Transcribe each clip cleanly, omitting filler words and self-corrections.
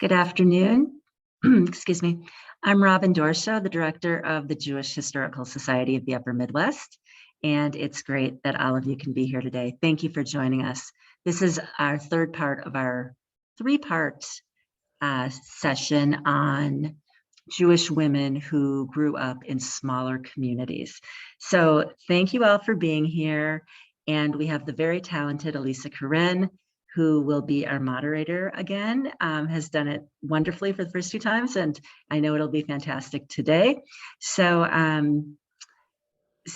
Good afternoon. Excuse me. I'm Robin Dorshaw, the director of the Jewish Historical Society of the Upper Midwest, and it's great that all of you can be here today. Thank you for joining us. This is our third part of our three-part session on Jewish women who grew up in smaller communities. So thank you all for being here. And we have the very talented Elisa Karen, who will be our moderator again, has done it wonderfully for the first two times, and I know it'll be fantastic today. So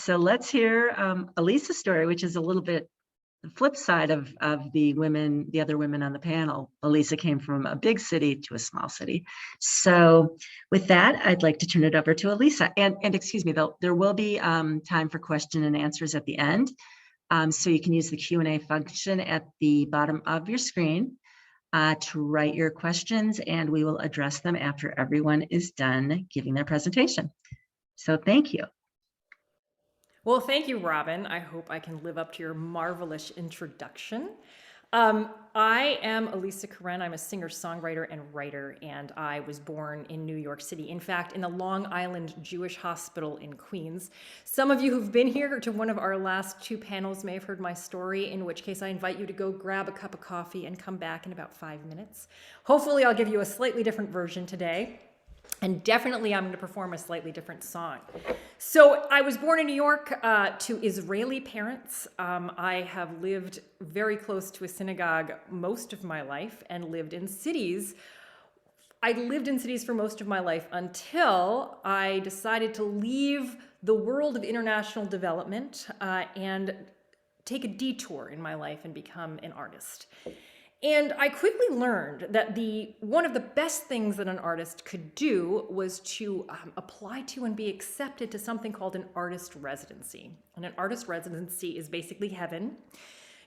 let's hear Elisa's story, which is a little bit the flip side of the other women on the panel. Elisa came from a big city to a small city. So with that, I'd like to turn it over to Elisa. And excuse me, there will be time for question and answers at the end. So you can use the Q&A function at the bottom of your screen to write your questions, and we will address them after everyone is done giving their presentation. So thank you. Well, thank you, Robin. I hope I can live up to your marvelous introduction. I am Elisa Karen. I'm a singer-songwriter and writer, and I was born in New York City. In fact, in the Long Island Jewish Hospital in Queens. Some of you who've been here to one of our last two panels may have heard my story, in which case I invite you to go grab a cup of coffee and come back in about 5 minutes. Hopefully I'll give you a slightly different version today. And definitely I'm going to perform a slightly different song. So I was born in New York to Israeli parents. I have lived very close to a synagogue most of my life and lived in cities. I lived in cities for most of my life until I decided to leave the world of international development and take a detour in my life and become an artist. And I quickly learned that one of the best things that an artist could do was to apply to and be accepted to something called an artist residency. And an artist residency is basically heaven.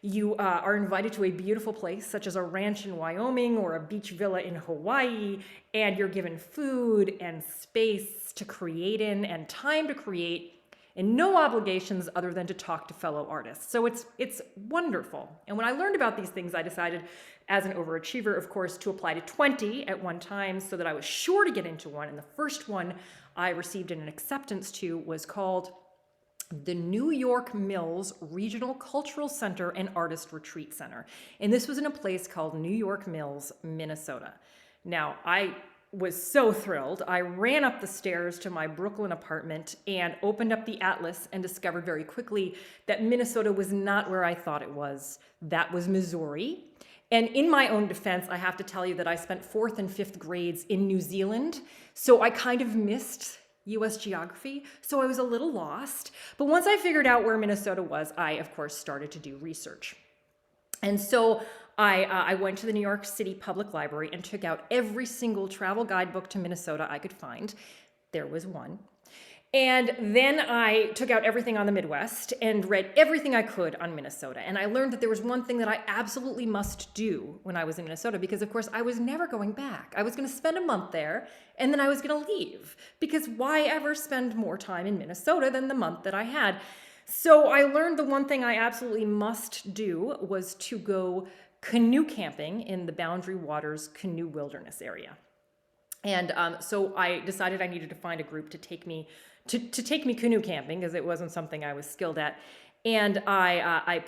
You are invited to a beautiful place, such as a ranch in Wyoming or a beach villa in Hawaii, and you're given food and space to create in and time to create, and no obligations other than to talk to fellow artists. So it's wonderful. And when I learned about these things, I decided, as an overachiever, of course, to apply to 20 at one time so that I was sure to get into one. And the first one I received an acceptance to was called the New York Mills Regional Cultural Center and Artist Retreat Center. And this was in a place called New York Mills, Minnesota. Now, I was so thrilled. I ran up the stairs to my Brooklyn apartment and opened up the atlas and discovered very quickly that Minnesota was not where I thought it was. That was Missouri. And in my own defense, I have to tell you that I spent 4th and 5th grades in New Zealand, so I kind of missed US geography, so I was a little lost. But once I figured out where Minnesota was, I, of course, started to do research. And so I went to the New York City Public Library and took out every single travel guidebook to Minnesota I could find. There was one. And then I took out everything on the Midwest and read everything I could on Minnesota. And I learned that there was one thing that I absolutely must do when I was in Minnesota, because of course I was never going back. I was going to spend a month there and then I was going to leave, because why ever spend more time in Minnesota than the month that I had? So I learned the one thing I absolutely must do was to go canoe camping in the Boundary Waters Canoe Wilderness area. And so I decided I needed to find a group to take me canoe camping, because it wasn't something I was skilled at. And I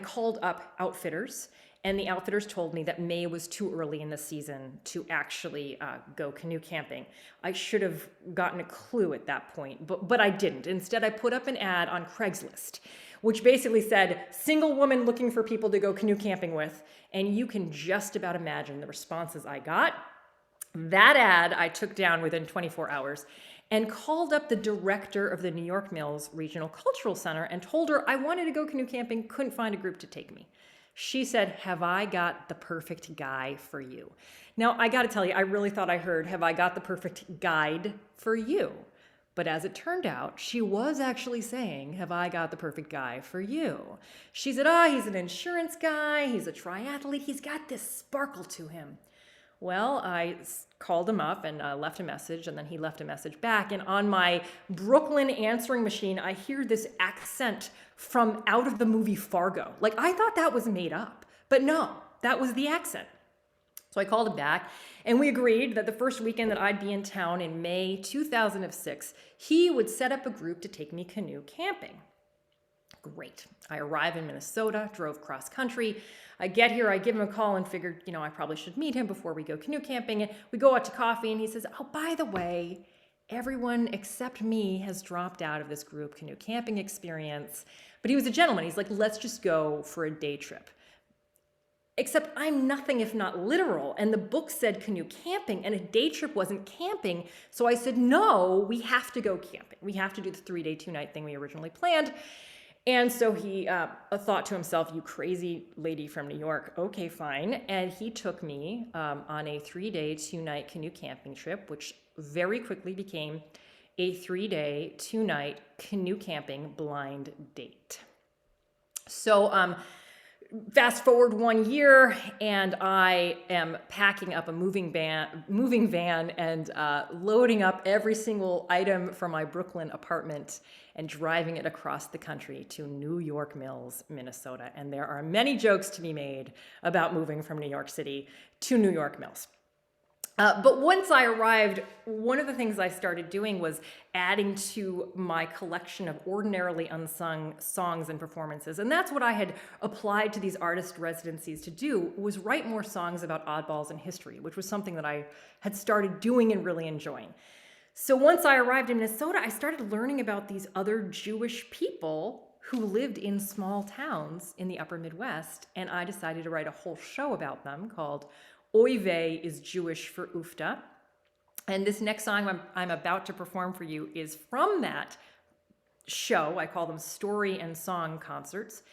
called up outfitters, and the outfitters told me that May was too early in the season to actually go canoe camping. I should have gotten a clue at that point, but I didn't. Instead, I put up an ad on Craigslist, which basically said, single woman looking for people to go canoe camping with. And you can just about imagine the responses I got. That ad I took down within 24 hours and called up the director of the New York Mills Regional Cultural Center and told her I wanted to go canoe camping, couldn't find a group to take me. She said, have I got the perfect guy for you? Now, I got to tell you, I really thought I heard, have I got the perfect guide for you? But as it turned out, she was actually saying, have I got the perfect guy for you? She said, he's an insurance guy, he's a triathlete, he's got this sparkle to him. Well, I called him up and left a message, and then he left a message back. And on my Brooklyn answering machine, I hear this accent from out of the movie Fargo. Like, I thought that was made up, but no, that was the accent. So I called him back, and we agreed that the first weekend that I'd be in town in May 2006, he would set up a group to take me canoe camping. Great. I arrive in Minnesota, drove cross country. I get here, I give him a call and figured, I probably should meet him before we go canoe camping. And we go out to coffee, and he says, "Oh, by the way, everyone except me has dropped out of this group canoe camping experience." But he was a gentleman. He's like, "Let's just go for a day trip." Except I'm nothing if not literal. And the book said canoe camping, and a day trip wasn't camping. So I said, "No, we have to go camping. We have to do the 3-day, 2-night thing we originally planned." And so he thought to himself, "You crazy lady from New York, okay, fine." And he took me on a 3-day, 2-night canoe camping trip, which very quickly became a 3-day, 2-night canoe camping blind date. So fast forward 1 year, and I am packing up a moving van and loading up every single item from my Brooklyn apartment and driving it across the country to New York Mills, Minnesota. And there are many jokes to be made about moving from New York City to New York Mills. But once I arrived, one of the things I started doing was adding to my collection of ordinarily unsung songs and performances. And that's what I had applied to these artist residencies to do, was write more songs about oddballs in history, which was something that I had started doing and really enjoying. So once I arrived in Minnesota, I started learning about these other Jewish people who lived in small towns in the upper Midwest. And I decided to write a whole show about them called Oy Vey is Jewish for Ufta. And this next song I'm about to perform for you is from that show. I call them story and song concerts.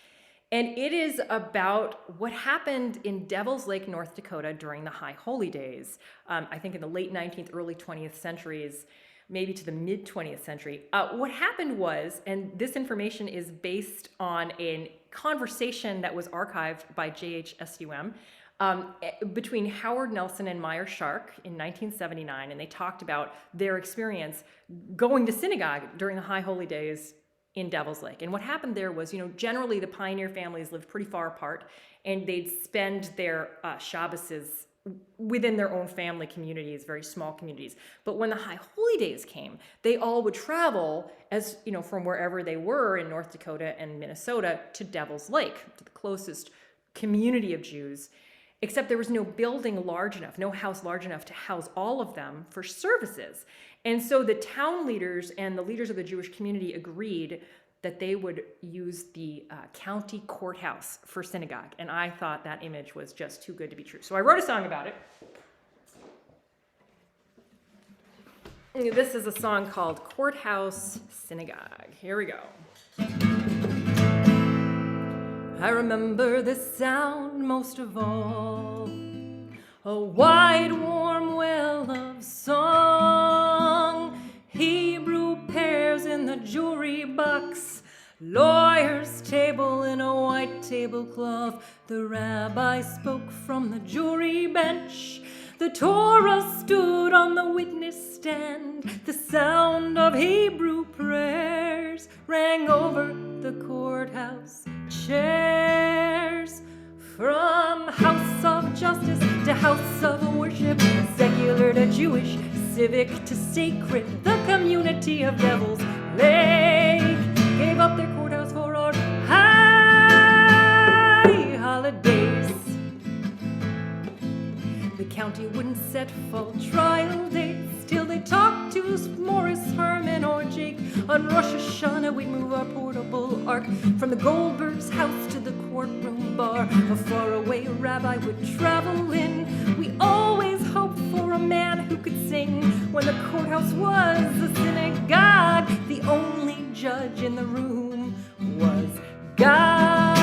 And it is about what happened in Devil's Lake, North Dakota during the High Holy Days. I think in the late 19th, early 20th centuries, maybe to the mid 20th century. What happened was, and this information is based on a conversation that was archived by JHSUM, between Howard Nelson and Meyer Shark in 1979, and they talked about their experience going to synagogue during the High Holy Days in Devil's Lake. And what happened there was, generally the pioneer families lived pretty far apart, and they'd spend their Shabbases within their own family communities, very small communities. But when the High Holy Days came, they all would travel as, from wherever they were in North Dakota and Minnesota to Devil's Lake, to the closest community of Jews. Except there was no building large enough, no house large enough to house all of them for services. And so the town leaders and the leaders of the Jewish community agreed that they would use the county courthouse for synagogue. And I thought that image was just too good to be true. So I wrote a song about it. This is a song called Courthouse Synagogue. Here we go. I remember this sound most of all, a wide, warm well of song, Hebrew pears in the jury box, lawyer's table in a white tablecloth. The rabbi spoke from the jury bench, the Torah stood on the witness stand. The sound of Hebrew prayers rang over the courthouse chairs. From house of justice to house of worship, secular to Jewish, civic to sacred, the community of Devil's Lake gave up their courthouse for our high holidays. The county wouldn't set fall trial dates till they talked to Morris, Herman, or Jake. On Rosh Hashanah we'd move our portable ark from the Goldberg's house to the courtroom bar. A faraway rabbi would travel in. We always hoped for a man who could sing. When the courthouse was a synagogue, the only judge in the room was God.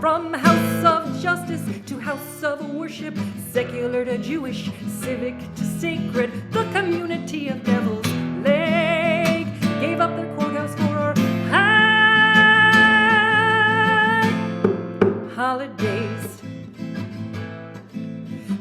From house of justice to house of worship, secular to Jewish, civic to sacred, the community of Devil's Lake gave up their courthouse for our high holidays.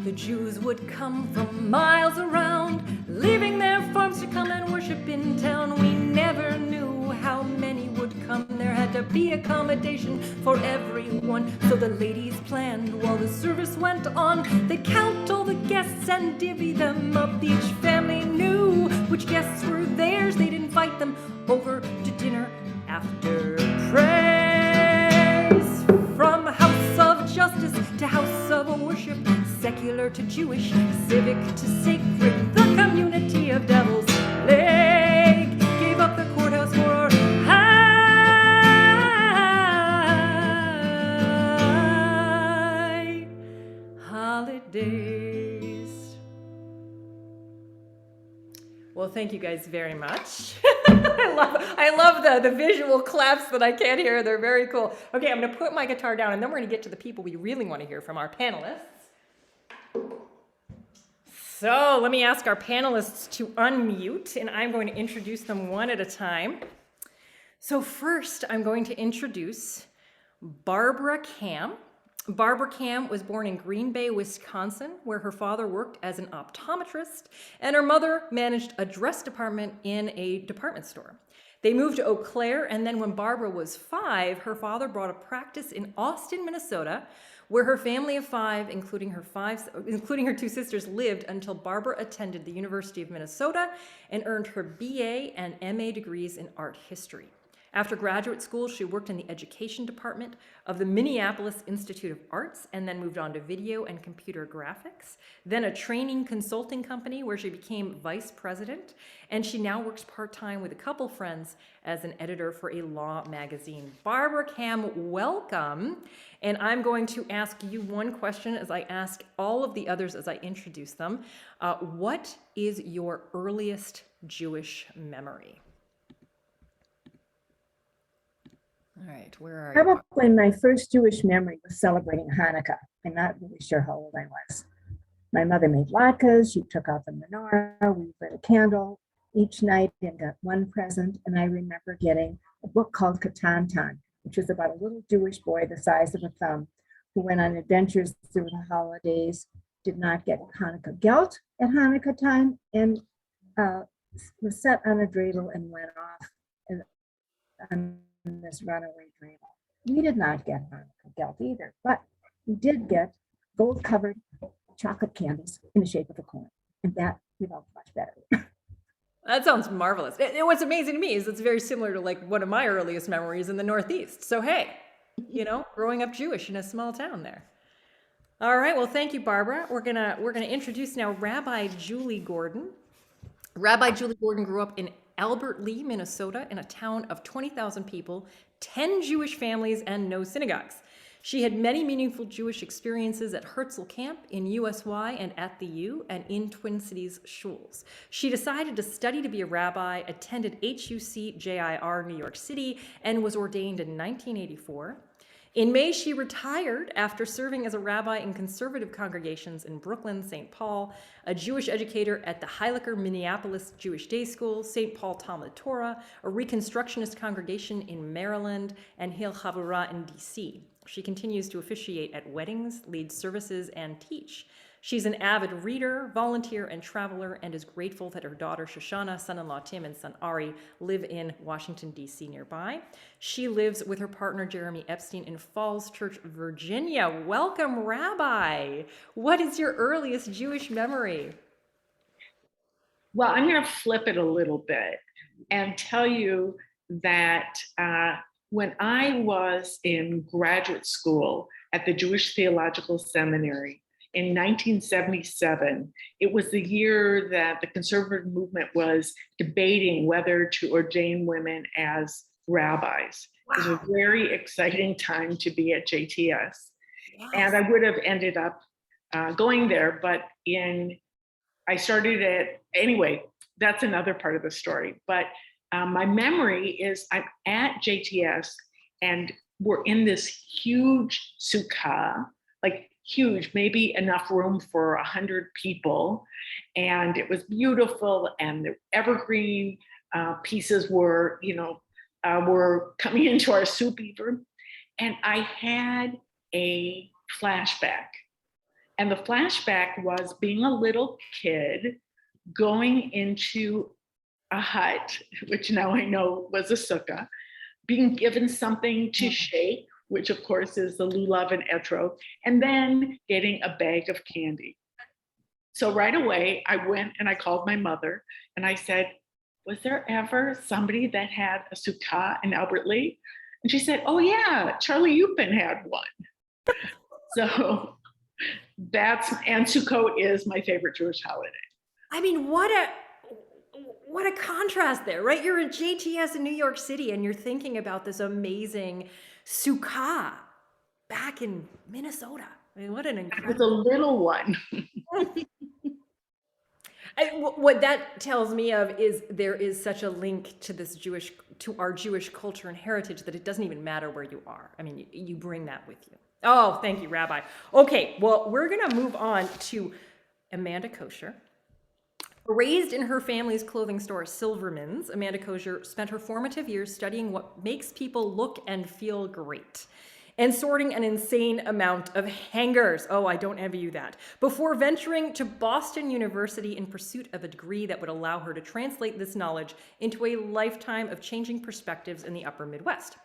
The Jews would come from miles around, leaving their farms to come and worship in town. We never knew how many would come. There had to be accommodation for everyone. So the ladies planned while the service went on. They'd count all the guests and divvy them up. Each family knew which guests were theirs. They'd invite them over to dinner after praise. From house of justice to house of worship, secular to Jewish, civic to sacred, the community of Devil's Lake gave up the courthouse for high holidays. Well, thank you guys very much. I love the visual claps that I can't hear. They're very cool. Okay, I'm going to put my guitar down, and then we're going to get to the people we really want to hear from, our panelists. So let me ask our panelists to unmute, and I'm going to introduce them one at a time. So first, I'm going to introduce Barbara Kam. Barbara Kam was born in Green Bay, Wisconsin, where her father worked as an optometrist and her mother managed a dress department in a department store. They moved to Eau Claire, and then when Barbara was 5, her father brought a practice in Austin, Minnesota, where her family of 5, including her 2 sisters, lived until Barbara attended the University of Minnesota and earned her BA and MA degrees in art history. After graduate school, she worked in the education department of the Minneapolis Institute of Arts and then moved on to video and computer graphics, then a training consulting company where she became vice president, and she now works part-time with a couple friends as an editor for a law magazine. Barbara Kam, welcome. And I'm going to ask you one question as I ask all of the others as I introduce them. What is your earliest Jewish memory? All right, where are you? Probably my first Jewish memory was celebrating Hanukkah. I'm not really sure how old I was. My mother made latkes, she took out the menorah, we lit a candle each night and got one present. And I remember getting a book called Katantan, which was about a little Jewish boy the size of a thumb who went on adventures through the holidays, did not get Hanukkah gelt at Hanukkah time, and was set on a dreidel and went off on this runaway dreidel. We did not get Hanukkah gelt either, but we did get gold-covered chocolate candles in the shape of a coin, and that we loved much better. That sounds marvelous. And what's amazing to me is it's very similar to like one of my earliest memories in the Northeast. So hey, you know, growing up Jewish in a small town there. All right, well, thank you, Barbara. We're gonna introduce now Rabbi Julie Gordon. Rabbi Julie Gordon grew up in Albert Lea, Minnesota, in a town of 20,000 people, 10 Jewish families, and no synagogues. She had many meaningful Jewish experiences at Herzl Camp, in USY, and at the U, and in Twin Cities shuls. She decided to study to be a rabbi, attended HUC JIR New York City, and was ordained in 1984. In May, she retired after serving as a rabbi in conservative congregations in Brooklyn, St. Paul, a Jewish educator at the Heilecker Minneapolis Jewish Day School, St. Paul Talmud Torah, a Reconstructionist congregation in Maryland, and Hil Havurah in DC. She continues to officiate at weddings, lead services, and teach. She's an avid reader, volunteer, and traveler, and is grateful that her daughter Shoshana, son-in-law Tim, and son Ari live in Washington, D.C. nearby. She lives with her partner Jeremy Epstein in Falls Church, Virginia. Welcome, Rabbi. What is your earliest Jewish memory? Well, I'm going to flip it a little bit and tell you that when I was in graduate school at the Jewish Theological Seminary in 1977, it was the year that the conservative movement was debating whether to ordain women as rabbis. Wow. It was a very exciting time to be at JTS. Yes. And I would have ended up going there, but I started it, anyway, that's another part of the story. But my memory is I'm at JTS and we're in this huge sukkah, like huge, maybe enough room for 100 people. And it was beautiful, and the evergreen pieces were, were coming into our soup even. And I had a flashback. And the flashback was being a little kid going into a hut, which now I know was a sukkah, being given something to shake, which of course is the lulav and etrog, and then getting a bag of candy. So right away, I went and I called my mother and I said, was there ever somebody that had a sukkah in Albert Lea? And she said, oh yeah, Charlie Upin had one. So and Sukkot is my favorite Jewish holiday. I mean, what a contrast there, right? You're in JTS in New York City and you're thinking about this amazing Sukkah back in Minnesota. I mean, what an It was incredible. a little one. What that tells me of is there is such a link to to our Jewish culture and heritage that it doesn't even matter where you are. I mean, you bring that with you. Oh, thank you, Rabbi. Okay, well, we're gonna move on to Amanda Kosher. Raised in her family's clothing store, Silverman's, Amanda Kosher spent her formative years studying what makes people look and feel great and sorting an insane amount of hangers. Oh, I don't envy you that. Before venturing to Boston University in pursuit of a degree that would allow her to translate this knowledge into a lifetime of changing perspectives in the upper Midwest.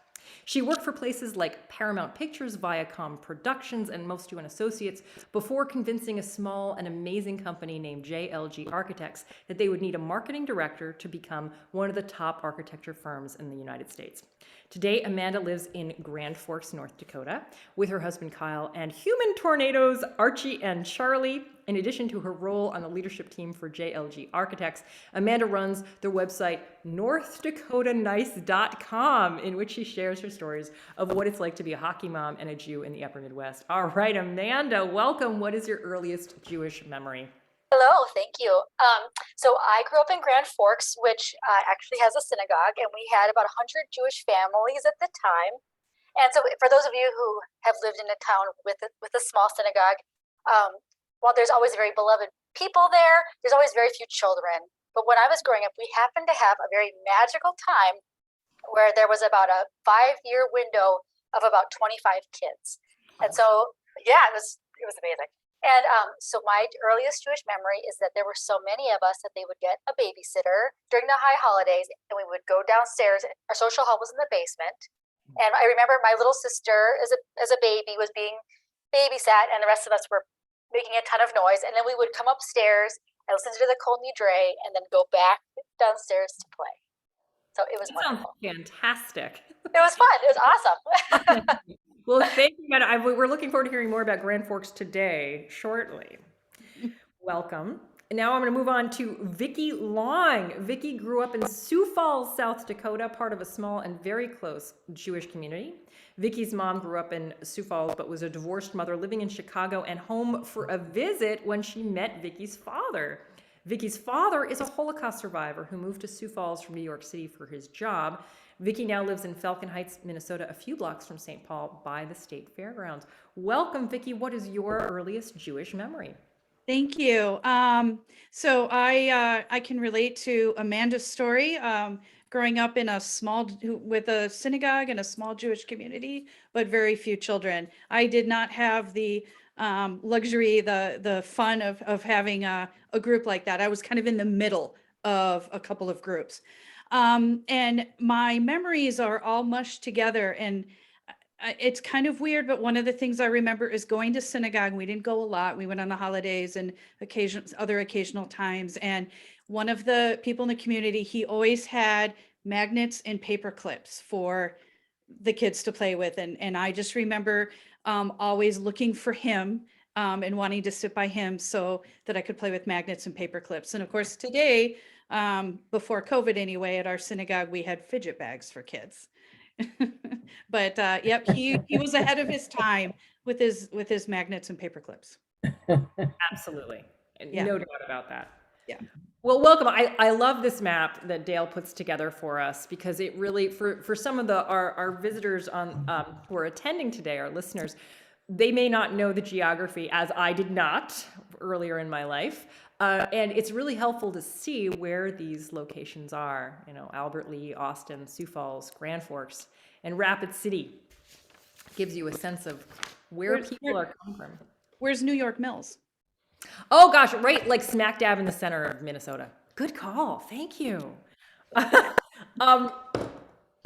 She worked for places like Paramount Pictures, Viacom Productions, and Most UN Associates before convincing a small and amazing company named JLG Architects that they would need a marketing director to become one of the top architecture firms in the United States. Today, Amanda lives in Grand Forks, North Dakota, with her husband Kyle and human tornadoes Archie and Charlie. In addition to her role on the leadership team for JLG Architects, Amanda runs their website, NorthDakotaNice.com, in which she shares her stories of what it's like to be a hockey mom and a Jew in the upper Midwest. All right, Amanda, welcome. What is your earliest Jewish memory? Hello, thank you. So I grew up in Grand Forks, which actually has a synagogue, and we had about 100 Jewish families at the time. And so for those of you who have lived in a town with a small synagogue, while there's always very beloved people there, there's always very few children. But when I was growing up, we happened to have a very magical time where there was about a 5-year window of about 25 kids. And so, yeah, it was amazing. And so my earliest Jewish memory is that there were so many of us that they would get a babysitter during the high holidays, and we would go downstairs. Our social hall was in the basement. And I remember my little sister as a baby was being babysat, and the rest of us were making a ton of noise. And then we would come upstairs and listen to the Kol Nidre and then go back downstairs to play. So it was wonderful. Fantastic. It was fun. It was awesome. Well, thank you, Amanda. We're looking forward to hearing more about Grand Forks today, shortly. Welcome. And now I'm going to move on to Vicki Long. Vicki grew up in Sioux Falls, South Dakota, part of a small and very close Jewish community. Vicki's mom grew up in Sioux Falls, but was a divorced mother living in Chicago and home for a visit when she met Vicki's father. Vicki's father is a Holocaust survivor who moved to Sioux Falls from New York City for his job. Vicki now lives in Falcon Heights, Minnesota, a few blocks from St. Paul by the state fairgrounds. Welcome, Vicki. What is your earliest Jewish memory? Thank you. So I can relate to Amanda's story. Growing up in with a synagogue and a small Jewish community, but very few children. I did not have the luxury, the fun of having a group like that. I was kind of in the middle of a couple of groups. And my memories are all mushed together, and it's kind of weird, but one of the things I remember is going to synagogue. We didn't go a lot. We went on the holidays and other occasional times. And one of the people in the community, he always had magnets and paper clips for the kids to play with. And I just remember always looking for him and wanting to sit by him so that I could play with magnets and paper clips. And of course, today, before COVID anyway, at our synagogue, we had fidget bags for kids. But yep, he was ahead of his time with his magnets and paper clips. Absolutely. Yeah. No doubt about that. Yeah. Well, welcome. I love this map that Dale puts together for us because it really, for some of our visitors who are attending today, our listeners, they may not know the geography as I did not earlier in my life. And it's really helpful to see where these locations are, Albert Lea, Austin, Sioux Falls, Grand Forks, and Rapid City gives you a sense of where people are coming from. Where's New York Mills? Oh gosh, right, like smack dab in the center of Minnesota. Good call, thank you.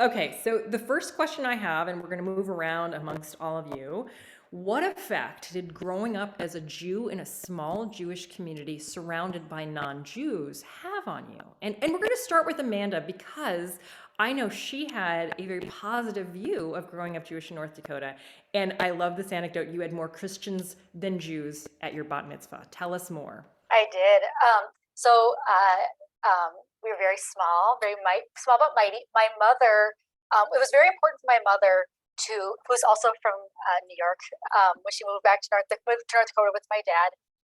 Okay, so the first question I have, and we're going to move around amongst all of you, what effect did growing up as a Jew in a small Jewish community surrounded by non-Jews have on you? And we're going to start with Amanda because I know she had a very positive view of growing up Jewish in North Dakota. And I love this anecdote. You had more Christians than Jews at your bat mitzvah. Tell us more. I did. We were very small, small but mighty. My mother, it was very important for my mother who's also from New York, when she moved back to North Dakota with my dad,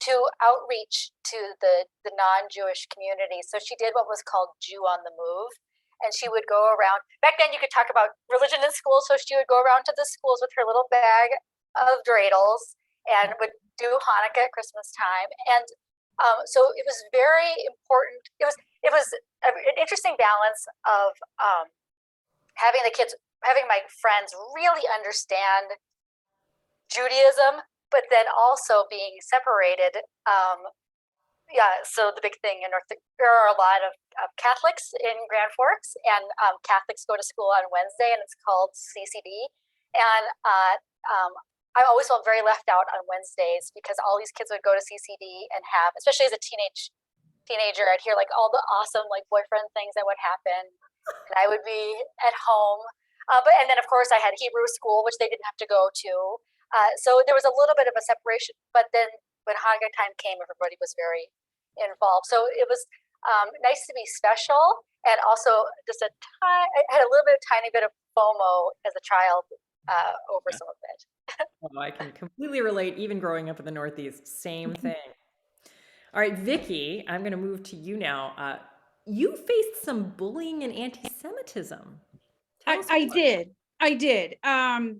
to outreach to the non-Jewish community. So she did what was called Jew on the Move. And she would go around. Back then, you could talk about religion in school. So she would go around to the schools with her little bag of dreidels and would do Hanukkah at Christmas time. And so it was very important. It was an interesting balance of having my friends really understand Judaism, but then also being separated. So the big thing there are a lot of Catholics in Grand Forks, and Catholics go to school on Wednesday, and it's called CCD. And I always felt very left out on Wednesdays because all these kids would go to CCD and have, especially as a teenager, I'd hear like all the awesome like boyfriend things that would happen, and I would be at home. And then of course I had Hebrew school, which they didn't have to go to. So there was a little bit of a separation. But then when Hanukkah time came, everybody was very involved. So it was nice to be special, and also just I had a little bit, tiny bit of FOMO as a child over some of it. Oh, I can completely relate, even growing up in the Northeast, same thing. All right, Vicky, I'm going to move to you now. You faced some bullying and anti-Semitism. Tell us I more. did. And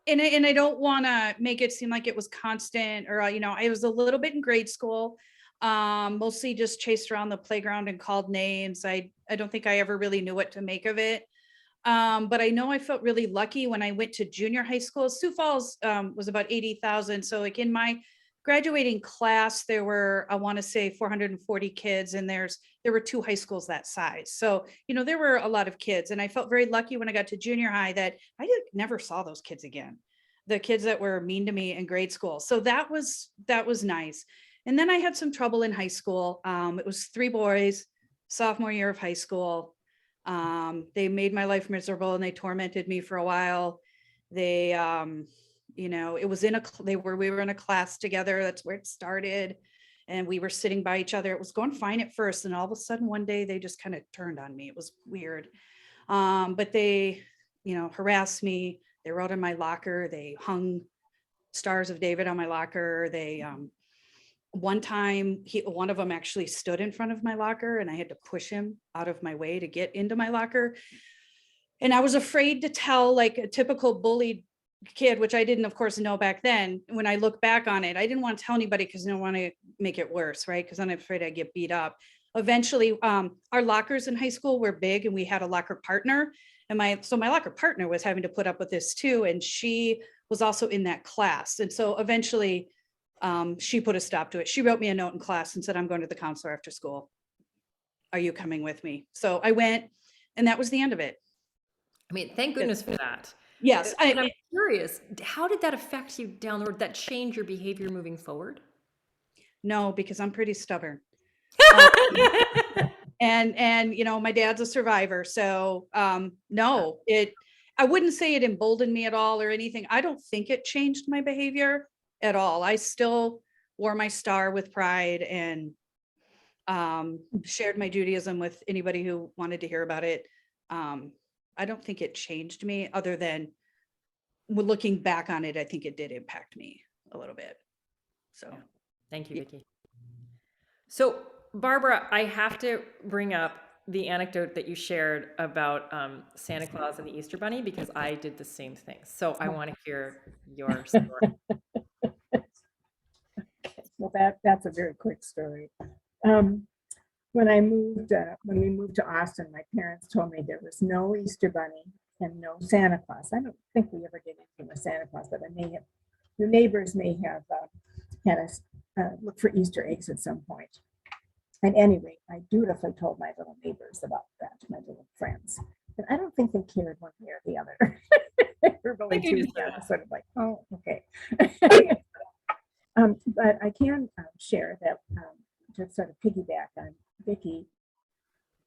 I don't want to make it seem like it was constant or, I was a little bit in grade school, mostly just chased around the playground and called names. I don't think I ever really knew what to make of it. But I know I felt really lucky when I went to junior high school. Sioux Falls was about 80,000. So like in my graduating class, there were, I want to say 440 kids, and there were 2 high schools that size. So, there were a lot of kids, and I felt very lucky when I got to junior high that I never saw those kids again, the kids that were mean to me in grade school. So that was nice. And then I had some trouble in high school. It was 3 boys, sophomore year of high school. They made my life miserable, and they tormented me for a while. They, it was we were in a class together. That's where it started. And we were sitting by each other. It was going fine at first. And all of a sudden one day they just kind of turned on me. It was weird. But they, harassed me. They wrote in my locker. They hung Stars of David on my locker. They, one time one of them actually stood in front of my locker, and I had to push him out of my way to get into my locker. And I was afraid to tell, like a typical bullied kid, which I didn't, of course, know back then. When I look back on it, I didn't want to tell anybody because I didn't want to make it worse, right? Because I'm afraid I'd get beat up. Eventually, our lockers in high school were big, and we had a locker partner. And my locker partner was having to put up with this too, and she was also in that class. And so eventually, she put a stop to it. She wrote me a note in class and said, "I'm going to the counselor after school. Are you coming with me?" So I went, and that was the end of it. I mean, thank goodness for that. Yes. And I'm curious, how did that affect you down the road? That change your behavior moving forward? No, because I'm pretty stubborn. And my dad's a survivor. So no, I wouldn't say it emboldened me at all or anything. I don't think it changed my behavior at all. I still wore my star with pride and shared my Judaism with anybody who wanted to hear about it. I don't think it changed me, other than looking back on it, I think it did impact me a little bit. So thank you, Vicki. So Barbara, I have to bring up the anecdote that you shared about Santa Claus and the Easter Bunny, because I did the same thing. So I want to hear your story. Well, that's a very quick story. When we moved to Austin, my parents told me there was no Easter Bunny and no Santa Claus. I don't think we ever get into a Santa Claus, but your neighbors may have had us look for Easter eggs at some point. At any rate, I dutifully told my little neighbors about that, my little friends. but I don't think they cared one way or the other. They were really Thank you, too Sarah. sort of like, oh, okay. But I can share that to sort of piggyback on Vicki.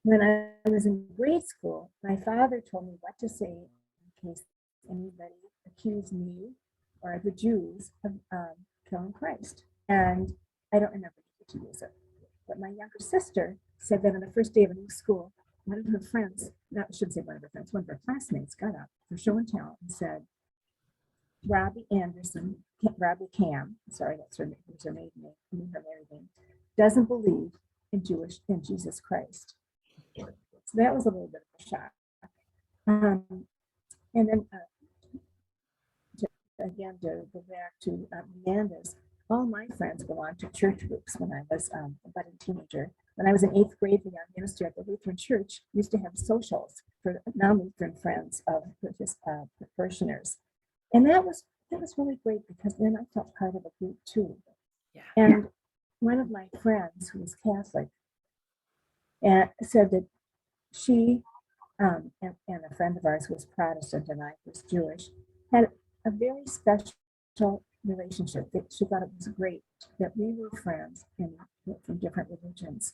When I was in grade school, my father told me what to say in case anybody accused me or the Jews of killing Christ. And I don't remember to use it. But my younger sister said that on the first day of a new school, one of her friends, not I shouldn't say one of her friends, one of her classmates got up for show and tell and said, Robbie Anderson, Robbie Cam, sorry, that's her, was her maiden name, her married name, doesn't believe in Jesus Christ. So that was a little bit of a shock. And then again, to go back to Amanda's, all my friends belonged to church groups when I was a budding teenager. When I was in 8th grade, the young minister at the Lutheran Church used to have socials for non-Lutheran friends of his parishioners. And that was really great because then I felt part of a group too. Yeah. And one of my friends who was Catholic said that she and a friend of ours who was Protestant and I was Jewish had a very special relationship. That she thought it was great that we were friends from different religions.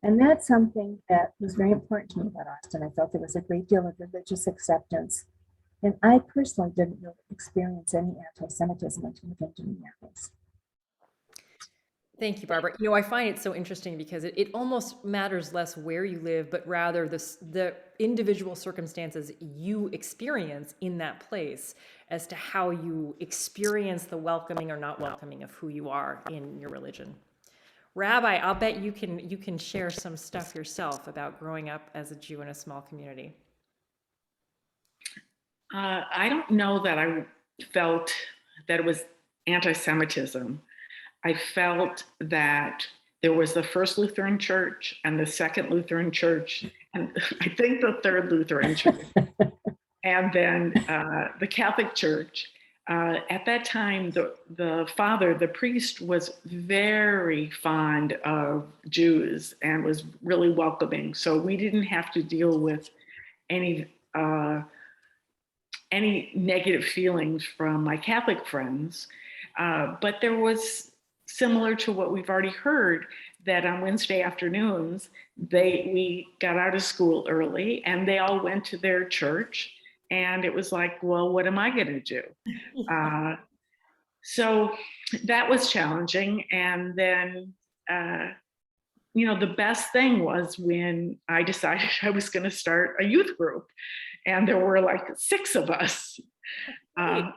And that's something that was very important to me about Austin. I felt there was a great deal of religious acceptance. And I personally didn't really experience any anti-Semitism until I came to Minneapolis. Thank you, Barbara. I find it so interesting because it almost matters less where you live, but rather the individual circumstances you experience in that place as to how you experience the welcoming or not welcoming of who you are in your religion. Rabbi, I'll bet you can share some stuff yourself about growing up as a Jew in a small community. I don't know that I felt that it was anti-Semitism. I felt that there was the first Lutheran church and the second Lutheran church, and I think the third Lutheran church, and then the Catholic Church. At that time, the father, the priest, was very fond of Jews and was really welcoming. So we didn't have to deal with any negative feelings from my Catholic friends. But there was, similar to what we've already heard, that on Wednesday afternoons, we got out of school early and they all went to their church. And it was like, well, what am I going to do? So that was challenging. And then, the best thing was when I decided I was going to start a youth group. And there were like 6 of us. I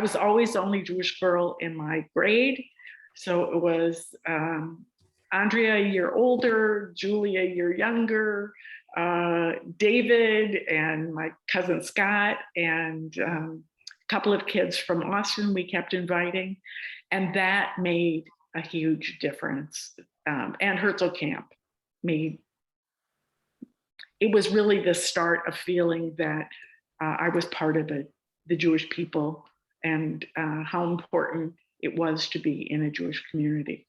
was always the only Jewish girl in my grade. So it was Andrea a year older, Julia a year younger, David and my cousin Scott, and a couple of kids from Austin we kept inviting. And that made a huge difference. And Herzl Camp it was really the start of feeling that I was part of the Jewish people and how important it was to be in a Jewish community.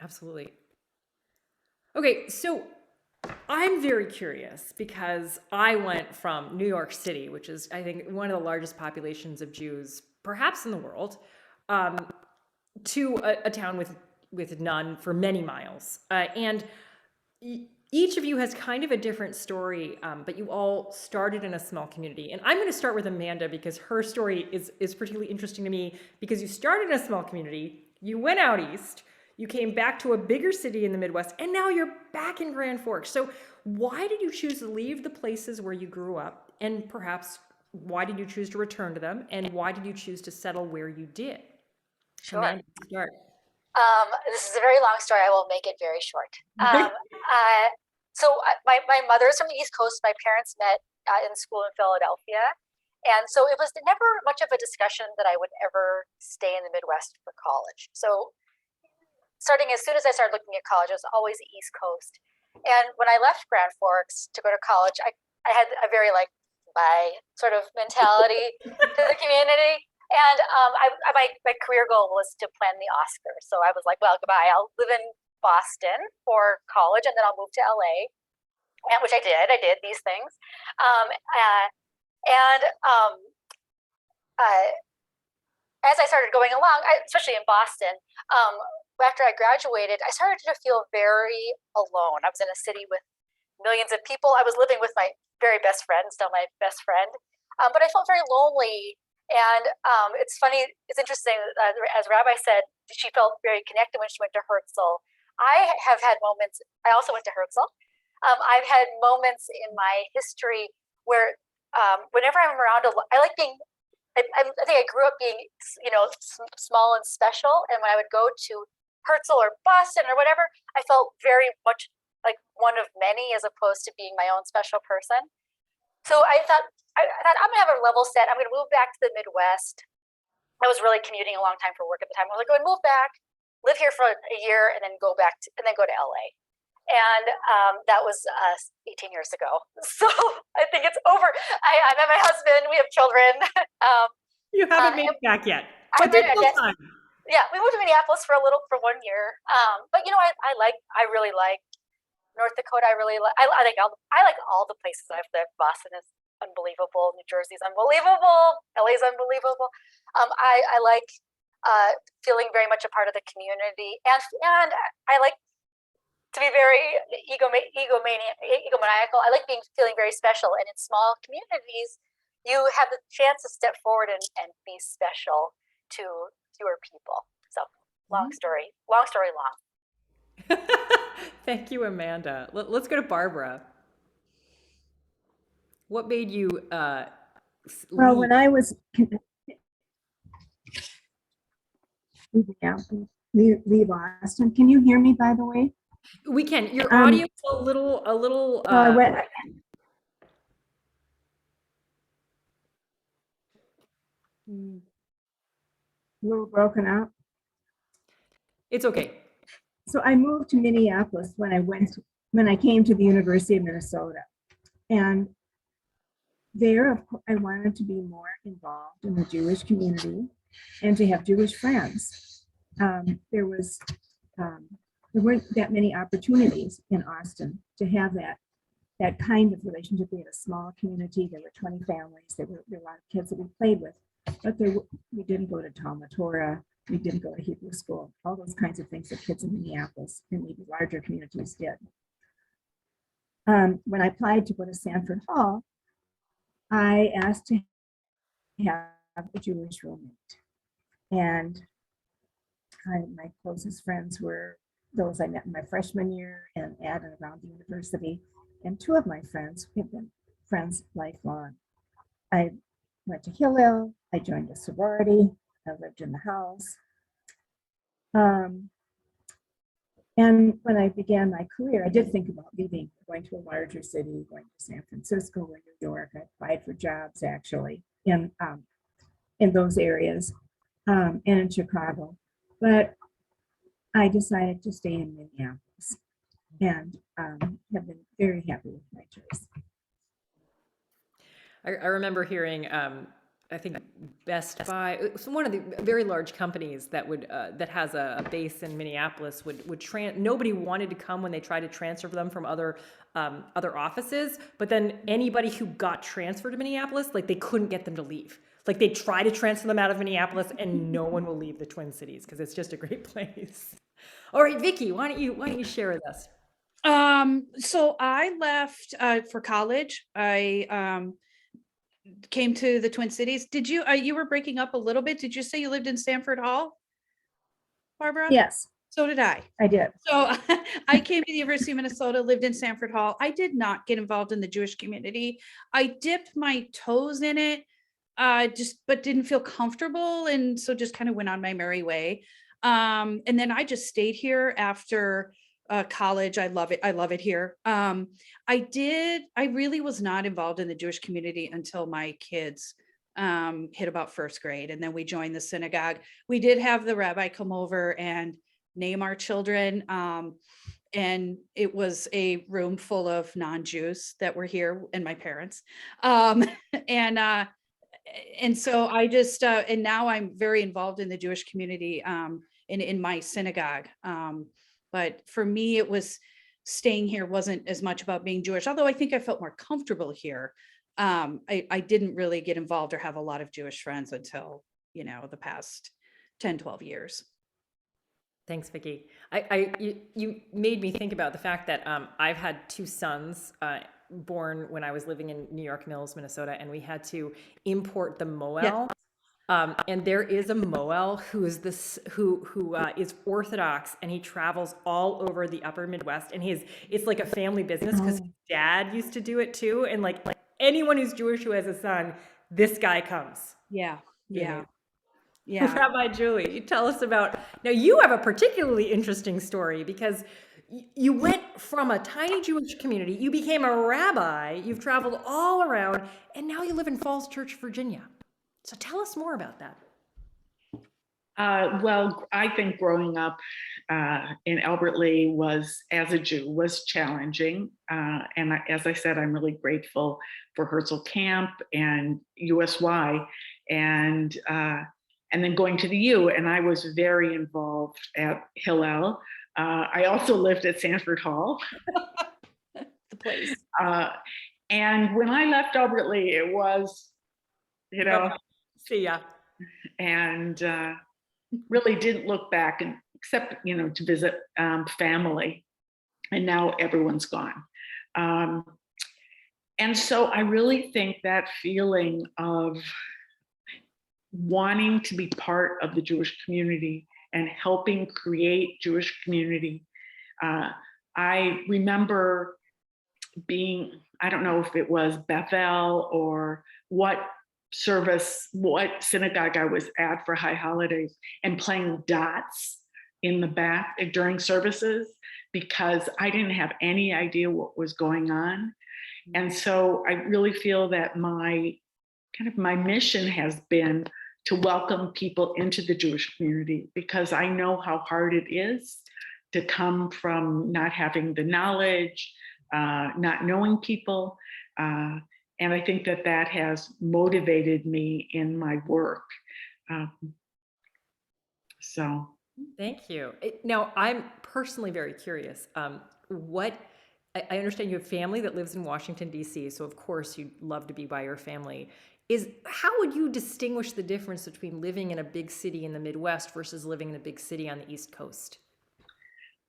Absolutely. Okay, so I'm very curious because I went from New York City, which is, I think, one of the largest populations of Jews, perhaps in the world, to a town with none for many miles. And each of you has kind of a different story, but you all started in a small community. And I'm going to start with Amanda because her story is particularly interesting to me because you started in a small community, you went out east, you came back to a bigger city in the Midwest, and now you're back in Grand Forks. So why did you choose to leave the places where you grew up? And perhaps why did you choose to return to them? And why did you choose to settle where you did? Sure. Amanda, start. This is a very long story. I will make it very short. So my mother's from the East Coast. My parents met in school in Philadelphia. And so it was never much of a discussion that I would ever stay in the Midwest for college. So starting as soon as I started looking at college, it was always the East Coast. And when I left Grand Forks to go to college, I had a very bye sort of mentality to the community. And my career goal was to plan the Oscars. So I was like, well, goodbye. I'll live in Boston for college, and then I'll move to LA, which I did. I did these things. Um, uh, and as I started going along, especially in Boston, after I graduated, I started to feel very alone. I was in a city with millions of people. I was living with my very best friend, still my best friend, but I felt very lonely. And it's funny, it's interesting, as Rabbi said, she felt very connected when she went to Herzl. I have had moments, I also went to Herzl. I've had moments in my history where whenever I'm around, I like being, I think I grew up being, small and special. And when I would go to Herzl or Boston or whatever, I felt very much like one of many as opposed to being my own special person. So I thought I'm gonna have a level set. I'm gonna move back to the Midwest. I was really commuting a long time for work at the time. I was like, go and move back, live here for a year, and then go back and then go to LA. And that was 18 years ago. So I think it's over. I met my husband. We have children. You haven't made it back yet, I but there's did, I still guess. time. Yeah, we moved to Minneapolis for 1 year. But I really like North Dakota. I like all the places I've lived. Boston is unbelievable. New Jersey's unbelievable. LA's unbelievable. I like feeling very much a part of the community, and I like to be very egomaniacal. I like feeling very special, and in small communities, you have the chance to step forward and be special to fewer people. So long story long. Thank you, Amanda. Let's go to Barbara. What made you Well, leave? when I was leave Austin, can you hear me, by the way? We can. Your audio's a little. Well, I went. A little broken up. It's okay. So I moved to Minneapolis when I came to the University of Minnesota, and there I wanted to be more involved in the Jewish community and to have Jewish friends. There weren't that many opportunities in Austin to have that kind of relationship. We had a small community. There were 20 families. There were a lot of kids that we played with, but we didn't go to Talmud Torah. We didn't go to Hebrew school. All those kinds of things that kids in Minneapolis and maybe larger communities did. When I applied to go to Sanford Hall, I asked to have a Jewish roommate, and my closest friends were those I met in my freshman year and at and around the university. And two of my friends have been friends lifelong. I went to Hillel. I joined a sorority. I lived in the house. And when I began my career, I did think about leaving, going to a larger city, going to San Francisco or New York. I applied for jobs actually in those areas and in Chicago. But I decided to stay in Minneapolis and have been very happy with my choice. I remember hearing, I think Best Buy, it's one of the very large companies that would that has a base in Minneapolis nobody wanted to come when they tried to transfer them from other offices, but then anybody who got transferred to Minneapolis, like they couldn't get them to leave. Like they try to transfer them out of Minneapolis, and no one will leave the Twin Cities because it's just a great place. All right, Vicki, why don't you share with us? So I left for college. I came to the Twin Cities. Did you you were breaking up a little bit? Did you say you lived in Sanford Hall, Barbara? Yes, So did I. I did. So I came to the University of Minnesota, lived in Sanford Hall. I did not get involved in the Jewish community. I dipped my toes in it, but didn't feel comfortable. And so just kind of went on my merry way. And then I just stayed here after college. I love it. I love it here. I really was not involved in the Jewish community until my kids hit about first grade. And then we joined the synagogue. We did have the rabbi come over and name our children. And it was a room full of non-Jews that were here and my parents. And so I just, and now I'm very involved in the Jewish community in my synagogue. But for me, it was staying here wasn't as much about being Jewish, although I think I felt more comfortable here. I didn't really get involved or have a lot of Jewish friends until, the past 10, 12 years. Thanks, Vicki. You made me think about the fact that I've had two sons born when I was living in New York Mills, Minnesota, and we had to import the Moel. And there is a Moel who is is Orthodox, and he travels all over the Upper Midwest, and it's like a family business because his dad used to do it too. And like anyone who's Jewish who has a son, this guy comes. Yeah. Yeah. Yeah. Rabbi Julie, you tell us about, now you have a particularly interesting story because you went from a tiny Jewish community, you became a rabbi, you've traveled all around, and now you live in Falls Church, Virginia. So tell us more about that. Well, I think growing up in Albert Lea as a Jew, was challenging. As I said, I'm really grateful for Herzl Camp and USY, and then going to the U, and I was very involved at Hillel. I also lived at Sanford Hall. The place. And when I left Albert Lea, it was, See ya. and really didn't look back, and except to visit family, and now everyone's gone. And so I really think that feeling of wanting to be part of the Jewish community and helping create Jewish community. I remember being, I don't know if it was Bethel or what synagogue I was at for high holidays, and playing dots in the back during services because I didn't have any idea what was going on. And so I really feel that my mission has been to welcome people into the Jewish community, because I know how hard it is to come from not having the knowledge, not knowing people. And I think that has motivated me in my work. So. Thank you. Now, I'm personally very curious. I understand you have family that lives in Washington, D.C., so of course you'd love to be by your family. How would you distinguish the difference between living in a big city in the Midwest versus living in a big city on the East Coast?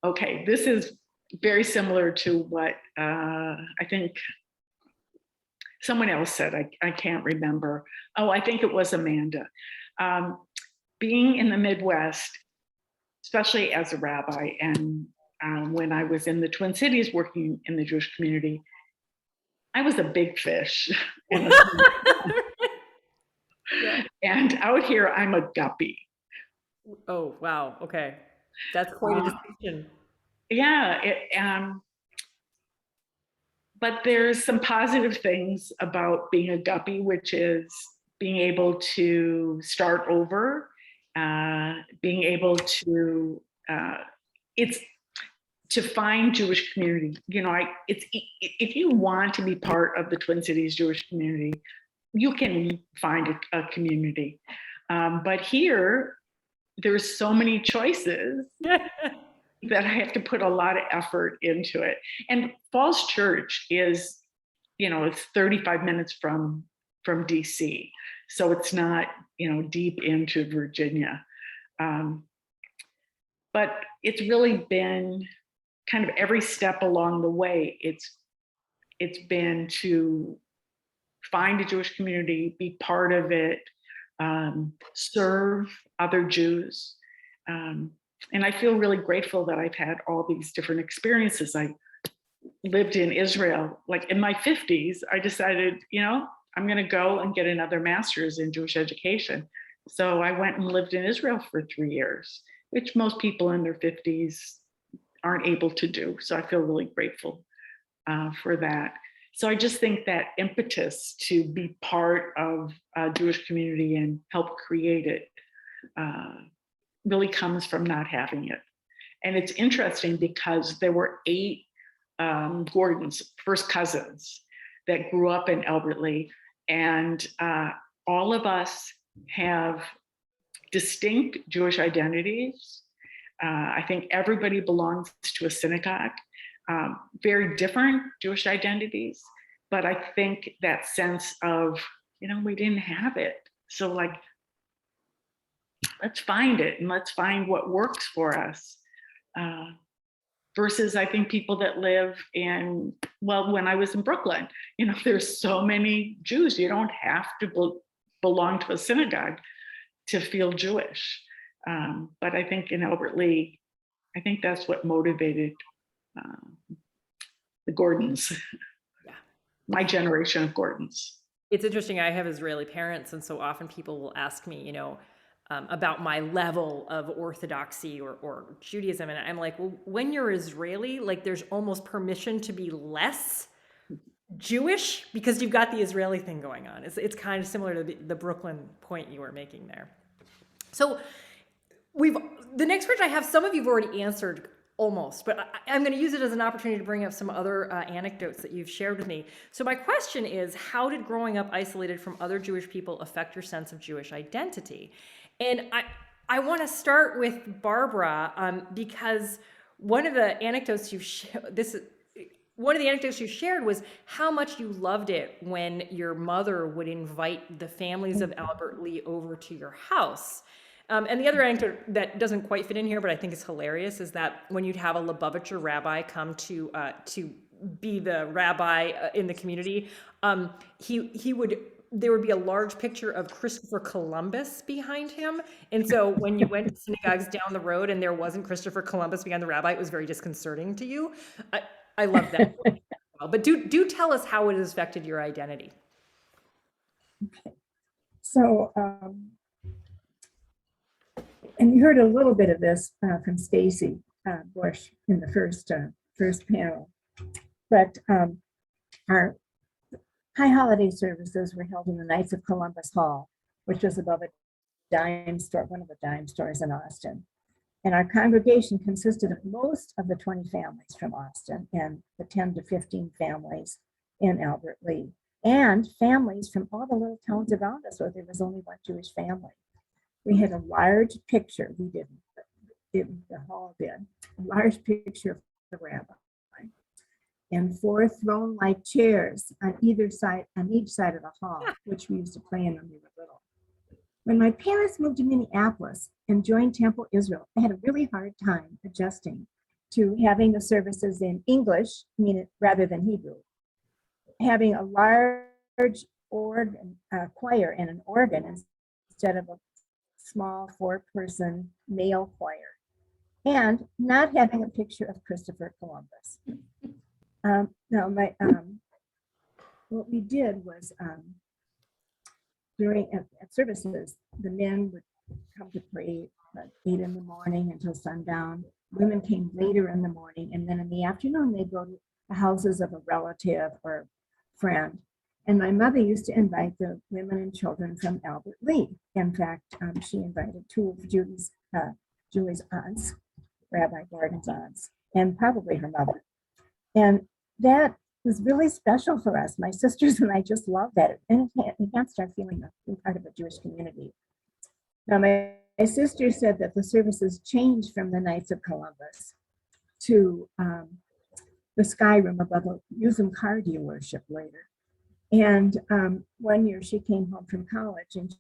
Okay, this is very similar to what I think someone else said. I can't remember. Oh, I think it was Amanda. Being in the Midwest, especially as a rabbi, and when I was in the Twin Cities working in the Jewish community, I was a big fish. And out here, I'm a guppy. Oh, wow. Okay. That's quite a distinction. Yeah. But there's some positive things about being a guppy, which is being able to start over, being able to, it's to find Jewish community. If you want to be part of the Twin Cities Jewish community, you can find a community. But here, there's so many choices that I have to put a lot of effort into it. And Falls Church is, it's 35 minutes from DC. So it's not, deep into Virginia. But it's really been kind of every step along the way. It's been to find a Jewish community, be part of it, serve other Jews. And I feel really grateful that I've had all these different experiences. I lived in Israel, like in my 50s, I decided, I'm going to go and get another master's in Jewish education. So I went and lived in Israel for 3 years, which most people in their 50s aren't able to do. So I feel really grateful for that. So I just think that impetus to be part of a Jewish community and help create it really comes from not having it. And it's interesting because there were 8 Gordons, first cousins, that grew up in Albert Lea, and all of us have distinct Jewish identities, I think everybody belongs to a synagogue. Very different Jewish identities, but I think that sense of, we didn't have it. So like, let's find it and let's find what works for us. Versus I think people that live in, well, when I was in Brooklyn, there's so many Jews. You don't have to belong to a synagogue to feel Jewish. But I think in Albert Lee, I think that's what motivated the Gordons, Yeah. my generation of Gordons. It's interesting. I have Israeli parents, and so often people will ask me, about my level of orthodoxy or Judaism, and I'm like, well, when you're Israeli, like there's almost permission to be less Jewish because you've got the Israeli thing going on. It's kind of similar to the Brooklyn point you were making there. So the next question I have, some of you've already answered almost, but I'm going to use it as an opportunity to bring up some other anecdotes that you've shared with me. So my question is, how did growing up isolated from other Jewish people affect your sense of Jewish identity? And I want to start with Barbara because one of the anecdotes you shared was how much you loved it when your mother would invite the families of Albert Lee over to your house. And the other anecdote that doesn't quite fit in here, but I think is hilarious, is that when you'd have a Lubavitcher rabbi come to be the rabbi in the community, there would be a large picture of Christopher Columbus behind him. And so when you went to synagogues down the road and there wasn't Christopher Columbus behind the rabbi, it was very disconcerting to you. I love that. But do tell us how it has affected your identity. So, and you heard a little bit of this from Stacy Bush in the first panel, but our high holiday services were held in the Knights of Columbus Hall, which was above a dime store, one of the dime stores in Austin. And our congregation consisted of most of the 20 families from Austin and the 10 to 15 families in Albert Lee, and families from all the little towns around us where there was only one Jewish family. We had a large picture, we didn't, but the hall did, a large picture of the rabbi, and 4 throne-like chairs on each side of the hall, which we used to play in when we were little. When my parents moved to Minneapolis and joined Temple Israel, they had a really hard time adjusting to having the services in English, rather than Hebrew, having a large organ, choir and an organ instead of a small 4-person male choir, and not having a picture of Christopher Columbus. What we did was during at services, the men would come to pray at 8 in the morning until sundown. Women came later in the morning, and then in the afternoon they'd go to the houses of a relative or friend. And my mother used to invite the women and children from Albert Lee. In fact, she invited 2 of Julie's aunts, Rabbi Gordon's aunts, and probably her mother. And that was really special for us. My sisters and I just loved that. And we can't start feeling being part of a Jewish community. Now, my sister said that the services changed from the Knights of Columbus to the Sky Room above a Museum car dealership later. And one year she came home from college and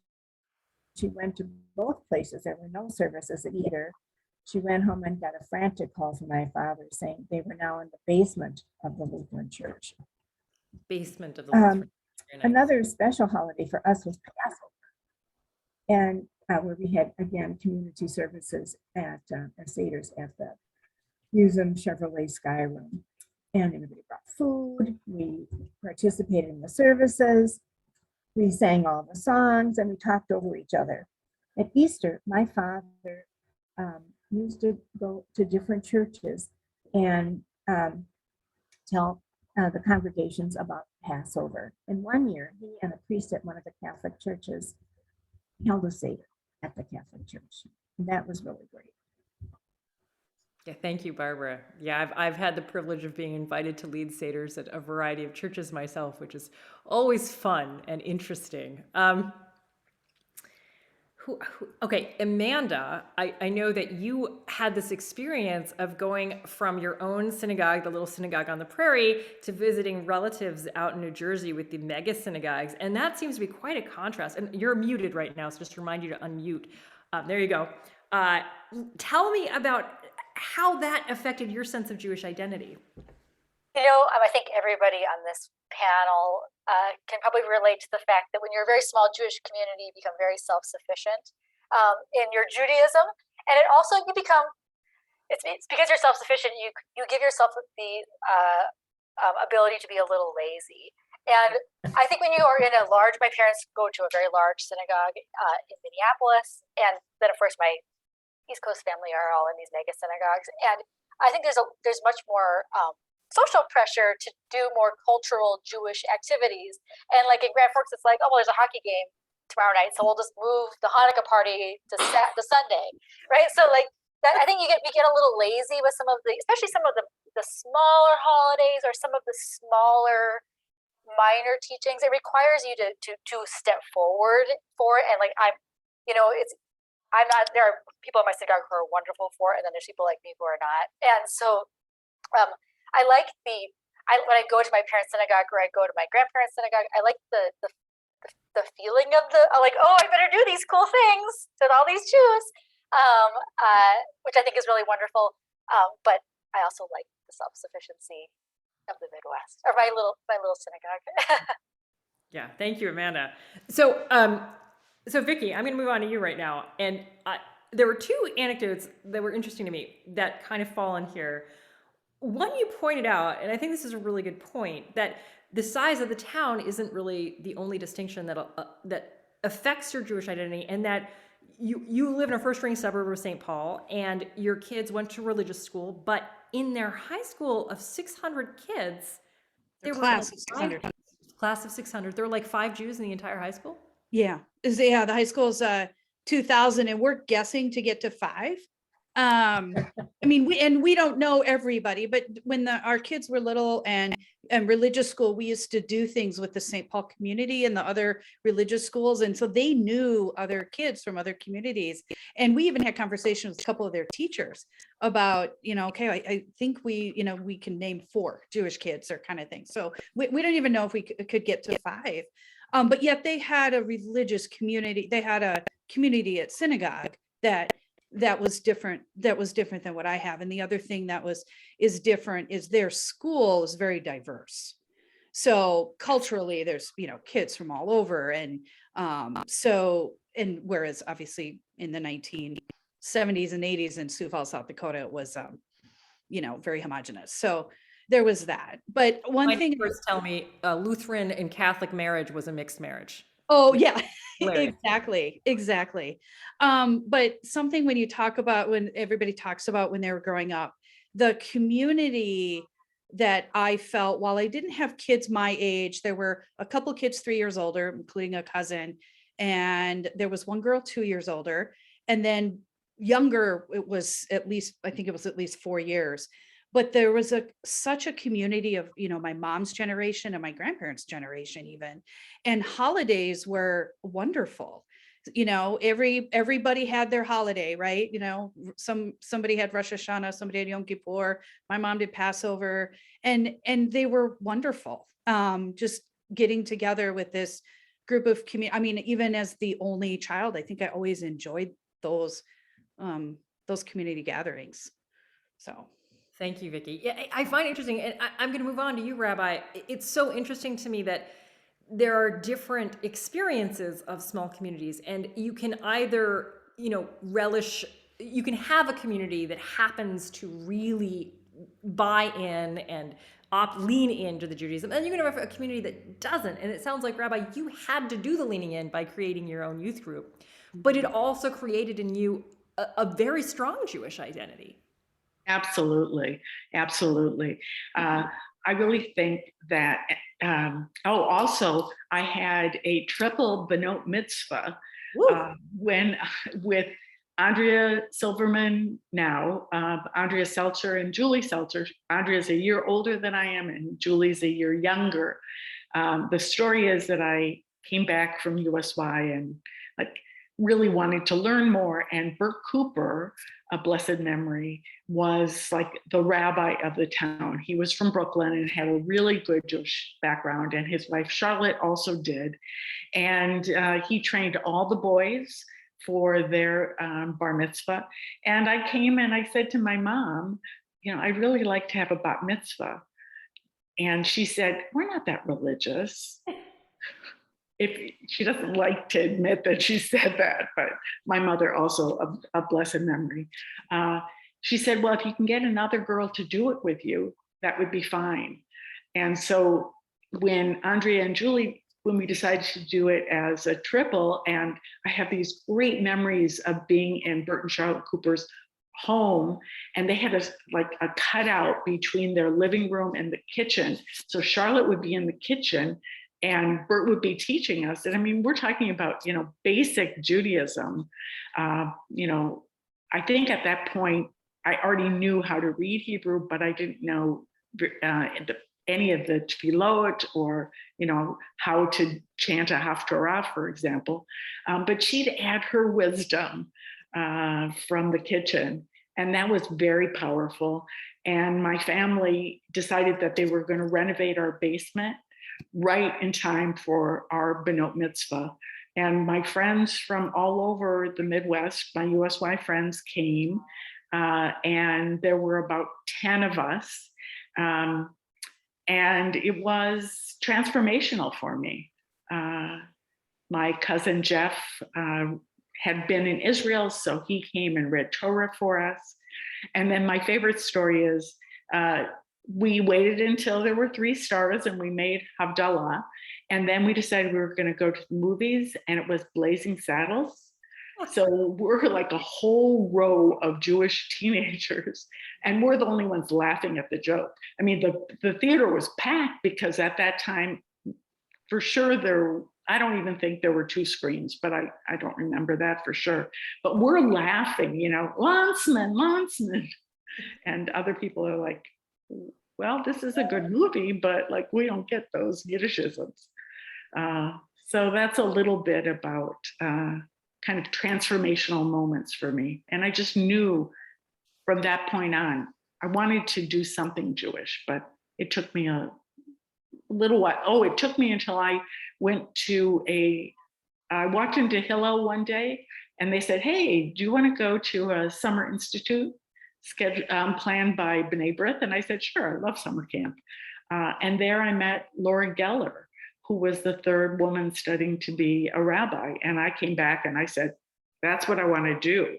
she went to both places. There were no services at either. She went home and got a frantic call from my father saying they were now in the basement of the Lutheran church. Basement of the Lutheran. Another special holiday for us was Passover. And where we had, again, community services at Seder's at the Museum Chevrolet Sky Room. And everybody brought food. We participated in the services. We sang all the songs and we talked over each other. At Easter, my father used to go to different churches and tell the congregations about Passover. And one year, he and a priest at one of the Catholic churches held a Seder at the Catholic church. And that was really great. Yeah, thank you, Barbara. Yeah, I've had the privilege of being invited to lead Seders at a variety of churches myself, which is always fun and interesting. Okay, Amanda, I know that you had this experience of going from your own synagogue, the little synagogue on the prairie, to visiting relatives out in New Jersey with the mega synagogues. And that seems to be quite a contrast. And you're muted right now, so just to remind you to unmute. There you go. Tell me about how that affected your sense of Jewish identity. I think everybody on this panel can probably relate to the fact that when you're a very small Jewish community, you become very self-sufficient in your Judaism, and it also it's because you're self-sufficient. You give yourself the ability to be a little lazy. And I think when you are my parents go to a very large synagogue in Minneapolis, and then of course my East Coast family are all in these mega synagogues, and I think there's much more social pressure to do more cultural Jewish activities. And like in Grand Forks, it's like, oh, well, there's a hockey game tomorrow night, so we'll just move the Hanukkah party to Sunday, right? So like that, I think we get a little lazy with especially some of the smaller holidays or some of the smaller minor teachings. It requires you to step forward for it. And like I'm not. There are people in my synagogue who are wonderful for it, and then there's people like me who are not. And so I like when I go to my parents' synagogue or I go to my grandparents' synagogue, I like the feeling of I better do these cool things with all these Jews, which I think is really wonderful. But I also like the self-sufficiency of the Midwest, or my little synagogue. Yeah, thank you, Amanda. So, so Vicki, I'm going to move on to you right now. And there were two anecdotes that were interesting to me that kind of fall in here. One, you pointed out, and I think this is a really good point, that the size of the town isn't really the only distinction that affects your Jewish identity, and that you live in a first-ring suburb of St. Paul, and your kids went to religious school, but in their high school of 600 kids, there were Class like of 600. Class of 600. There were like 5 Jews in the entire high school. Yeah, the high school's 2000, and we're guessing to get to 5. I mean, we don't know everybody, but when our kids were little and religious school, we used to do things with the St. Paul community and the other religious schools. And so they knew other kids from other communities. And we even had conversations with a couple of their teachers about, okay, I think we can name 4 Jewish kids or kind of thing. So we don't even know if we could get to 5. But yet they had a religious community. They had a community at synagogue that was different than what I have. And the other thing is different is their school is very diverse. So culturally there's, kids from all over. And whereas obviously in the 1970s and 80s in Sioux Falls, South Dakota, it was, very homogenous. So there was that. But one thing neighbors tell me Lutheran and Catholic marriage was a mixed marriage. Oh yeah, Hilarious. exactly. But something when everybody talks about when they were growing up, the community that I felt, while I didn't have kids my age, there were a couple kids 3 years older, including a cousin, and there was one girl 2 years older, and then younger, I think it was at least 4 years. But there was such a community of, my mom's generation and my grandparents' generation even, and holidays were wonderful. Everybody had their holiday, right? Somebody had Rosh Hashanah, somebody had Yom Kippur, my mom did Passover, and they were wonderful. Just getting together with this group of community. I mean, even as the only child, I think I always enjoyed those community gatherings. So. Thank you, Vicki. Yeah, I find it interesting, and I'm going to move on to you, Rabbi. It's so interesting to me that there are different experiences of small communities, and you can either, relish, you can have a community that happens to really buy in and lean into the Judaism, and you can have a community that doesn't. And it sounds like, Rabbi, you had to do the leaning in by creating your own youth group, but it also created in you a very strong Jewish identity. Absolutely. I really think that, also I had a triple Benot mitzvah with Andrea Silverman now, Andrea Seltzer and Julie Seltzer. Andrea's a year older than I am and Julie's a year younger. The story is that I came back from USY and really wanted to learn more. And Bert Cooper, a blessed memory, was like the rabbi of the town. He was from Brooklyn and had a really good Jewish background, and his wife Charlotte also did. And he trained all the boys for their bar mitzvah. And I came and I said to my mom, you know, I'd really like to have a bat mitzvah. And she said, we're not that religious. If she doesn't like to admit that she said that, but my mother also a blessed memory. She said, well, if you can get another girl to do it with you, that would be fine. And so when Andrea and Julie, when we decided to do it as a triple, and I have these great memories of being in Bert and Charlotte Cooper's home, and they had a cutout between their living room and the kitchen. So Charlotte would be in the kitchen and Bert would be teaching us. And I mean, we're talking about, you know, basic Judaism. You know, I think at that point, I already knew how to read Hebrew, but I didn't know any of the tefillot or, you know, how to chant a haftarah, for example. But she'd add her wisdom from the kitchen. And that was very powerful. And my family decided that they were going to renovate our basement right in time for our Benot Mitzvah. And my friends from all over the Midwest, my USY friends came, and there were about 10 of us. And it was transformational for me. My cousin Jeff had been in Israel, so he came and read Torah for us. And then my favorite story is, we waited until there were 3 stars and we made Havdalah. And then we decided we were going to go to the movies, and it was Blazing Saddles. So we're like a whole row of Jewish teenagers, and we're the only ones laughing at the joke. I mean, the theater was packed because at that time, for sure, I don't even think there were 2 screens, but I don't remember that for sure. But we're laughing, you know, Landsman. And other people are like, well, this is a good movie, but like, we don't get those Yiddishisms. So that's a little bit about kind of transformational moments for me. And I just knew from that point on, I wanted to do something Jewish, but it took me a little while. Oh, it took me until I walked into Hillel one day and they said, hey, do you want to go to a summer institute planned by B'nai B'rith? And I said, sure, I love summer camp. And there I met Laura Geller, who was the 3rd woman studying to be a rabbi. And I came back and I said, that's what I want to do.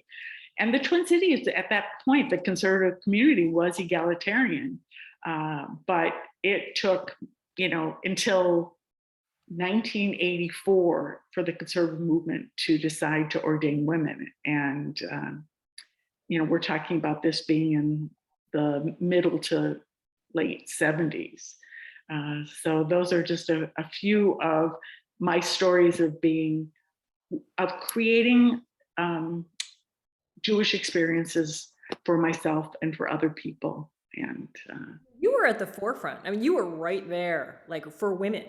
And the Twin Cities, at that point, the conservative community was egalitarian. But it took, you know, until 1984 for the conservative movement to decide to ordain women. And, you know, we're talking about this being in the middle to late 70s. So those are just a few of my stories of creating Jewish experiences for myself and for other people. And you were at the forefront. I mean, you were right there, like for women,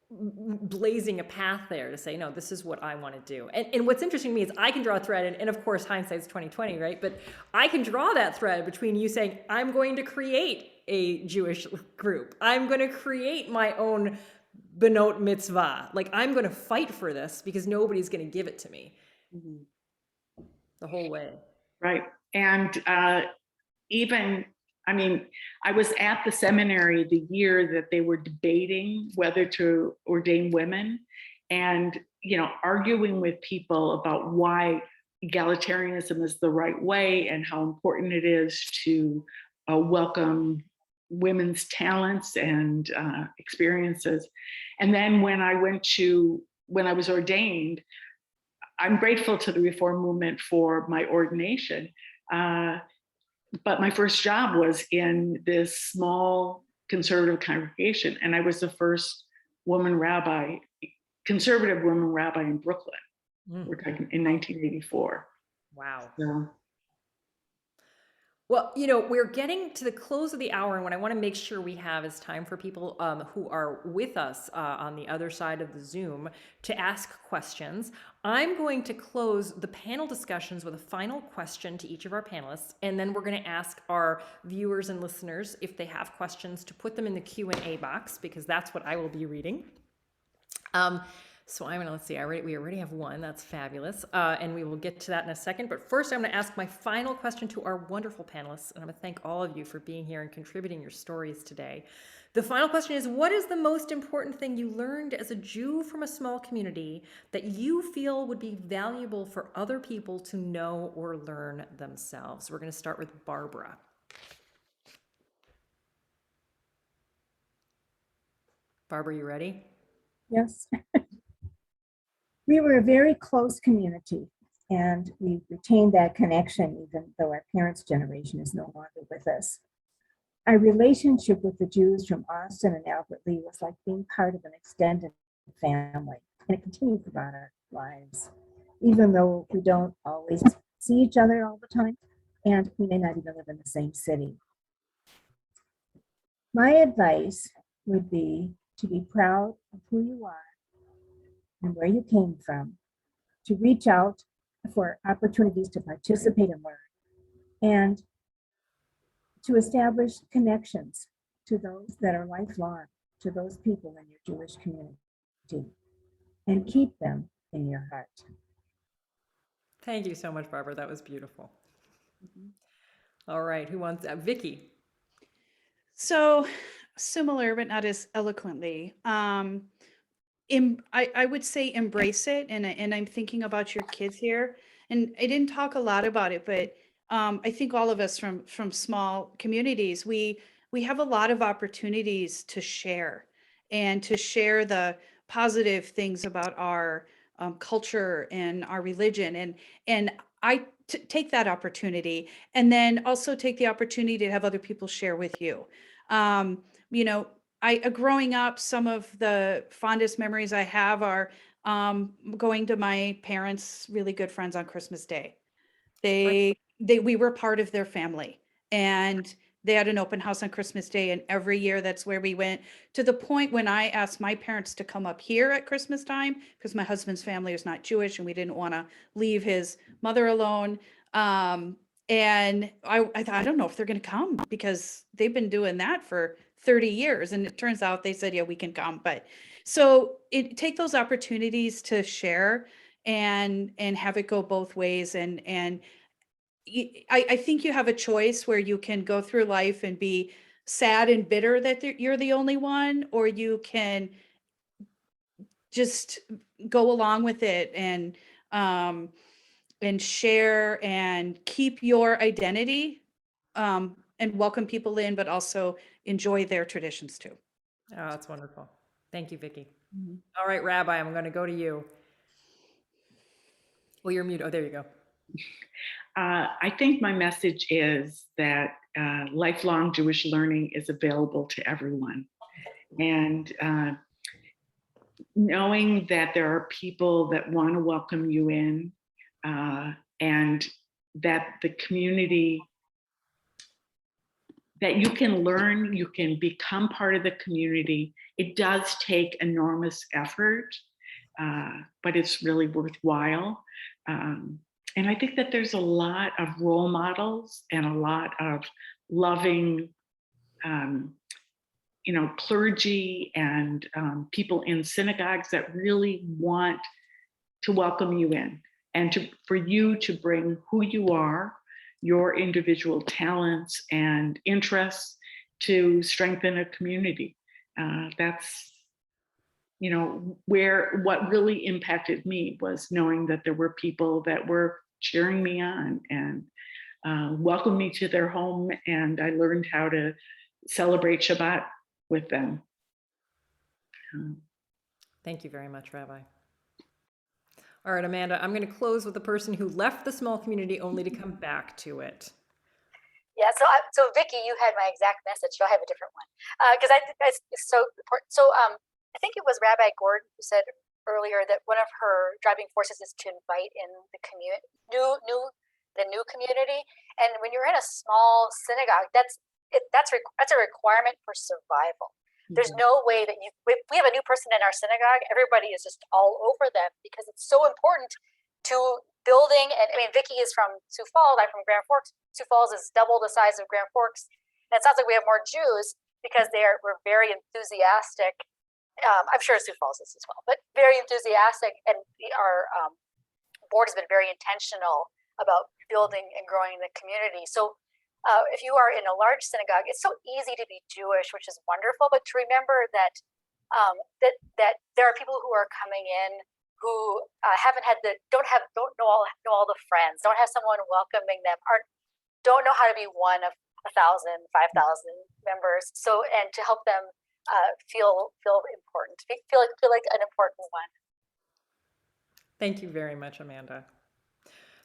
blazing a path there to say, no, this is what I want to do. And what's interesting to me is I can draw a thread, and of course, hindsight's 20/20, right? But I can draw that thread between you saying, I'm going to create a Jewish group. I'm going to create my own Benot Mitzvah. Like, I'm going to fight for this because nobody's going to give it to me the whole way. Right. And even, I mean, I was at the seminary the year that they were debating whether to ordain women and, you know, arguing with people about why egalitarianism is the right way and how important it is to welcome women's talents and experiences. And then when I was ordained, I'm grateful to the Reform movement for my ordination. But my first job was in this small conservative congregation, and I was the first conservative woman rabbi in Brooklyn. We're talking in 1984. Wow. So. Well, we're getting to the close of the hour, and what I want to make sure we have is time for people who are with us on the other side of the Zoom to ask questions. I'm going to close the panel discussions with a final question to each of our panelists, and then we're going to ask our viewers and listeners if they have questions to put them in the Q&A box, because that's what I will be reading. So I'm gonna, let's see, we already have one, that's fabulous. And we will get to that in a second. But first I'm gonna ask my final question to our wonderful panelists. And I'm gonna thank all of you for being here and contributing your stories today. The final question is, what is the most important thing you learned as a Jew from a small community that you feel would be valuable for other people to know or learn themselves? We're gonna start with Barbara. Barbara, you ready? Yes. We were a very close community, and we retained that connection even though our parents' generation is no longer with us. Our relationship with the Jews from Austin and Albert Lee was like being part of an extended family, and it continued throughout our lives, even though we don't always see each other all the time, and we may not even live in the same city. My advice would be to be proud of who you are and where you came from, to reach out for opportunities to participate and learn, and to establish connections to those that are lifelong, to those people in your Jewish community, and keep them in your heart. Thank you so much, Barbara. That was beautiful. All right, who wants Vicky? So similar, but not as eloquently. I would say embrace it, and I'm thinking about your kids here, and I didn't talk a lot about it, but I think all of us from small communities, we have a lot of opportunities to share, and to share the positive things about our culture and our religion, and I take that opportunity, and then also take the opportunity to have other people share with you. You know, growing up, some of the fondest memories I have are going to my parents' really good friends on Christmas Day. We were part of their family, and they had an open house on Christmas Day, and every year that's where we went, to the point when I asked my parents to come up here at Christmas time because my husband's family is not Jewish and we didn't want to leave his mother alone. And I thought, I don't know if they're going to come because they've been doing that for 30 years. And it turns out they said, yeah, we can come. But so take those opportunities to share and have it go both ways. And I think you have a choice where you can go through life and be sad and bitter that you're the only one, or you can just go along with it and share and keep your identity, and welcome people in, but also enjoy their traditions too. Oh, that's wonderful. Thank you, Vicky. All right, Rabbi, I'm going to go to you. Well, you're muted. Oh, there you go. I think my message is that lifelong Jewish learning is available to everyone. And knowing that there are people that want to welcome you in, and that the community, that you can learn, you can become part of the community. It does take enormous effort, but it's really worthwhile. And I think that there's a lot of role models and a lot of loving, clergy and people in synagogues that really want to welcome you in, and for you to bring who you are, your individual talents and interests, to strengthen a community. That's, what really impacted me was knowing that there were people that were cheering me on and welcomed me to their home, and I learned how to celebrate Shabbat with them. Thank you very much, Rabbi. All right, Amanda, I'm going to close with the person who left the small community only to come back to it. Yeah, so Vicky, you had my exact message, so I have a different one because I think that's so important. So I think it was Rabbi Gordon who said earlier that one of her driving forces is to invite in the community, the new community. And when you're in a small synagogue, that's a requirement for survival. There's no way that if we have a new person in our synagogue, everybody is just all over them because it's so important to building. And I mean, Vicky is from Sioux Falls. I'm from Grand Forks. Sioux Falls is double the size of Grand Forks. And it sounds like we have more Jews because we're very enthusiastic. I'm sure Sioux Falls is as well, but very enthusiastic. And our board has been very intentional about building and growing the community. So if you are in a large synagogue, it's so easy to be Jewish, which is wonderful. But to remember that that there are people who are coming in who don't know all the friends, don't have someone welcoming them, don't know how to be one of 1,000, 5,000 members. So, and to help them feel important, feel like an important one. Thank you very much, Amanda.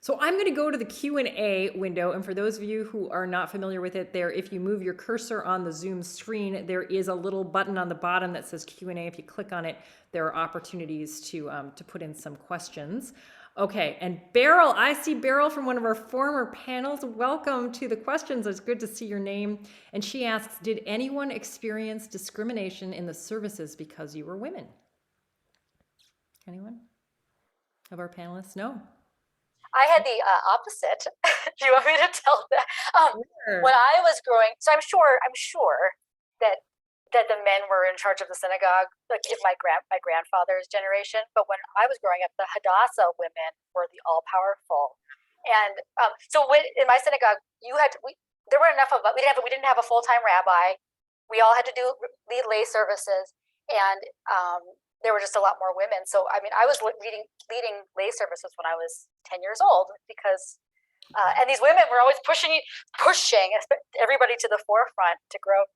So I'm going to go to the Q&A window. And for those of you who are not familiar with it, if you move your cursor on the Zoom screen, there is a little button on the bottom that says Q&A. If you click on it, there are opportunities to put in some questions. Okay, and Beryl, I see Beryl from one of our former panels. Welcome to the questions. It's good to see your name. And she asks, did anyone experience discrimination in the services because you were women? Anyone of our panelists? No? I had the opposite. Do you want me to tell that? Sure. When I was growing, so I'm sure that the men were in charge of the synagogue, like in my grandfather's generation. But when I was growing up, the Hadassah women were the all powerful. And so in my synagogue, there weren't enough of us. We didn't have a full-time rabbi. We all had to lead lay services, and there were just a lot more women. So, I mean, I was leading lay services when I was 10 years old because, and these women were always pushing everybody to the forefront to grow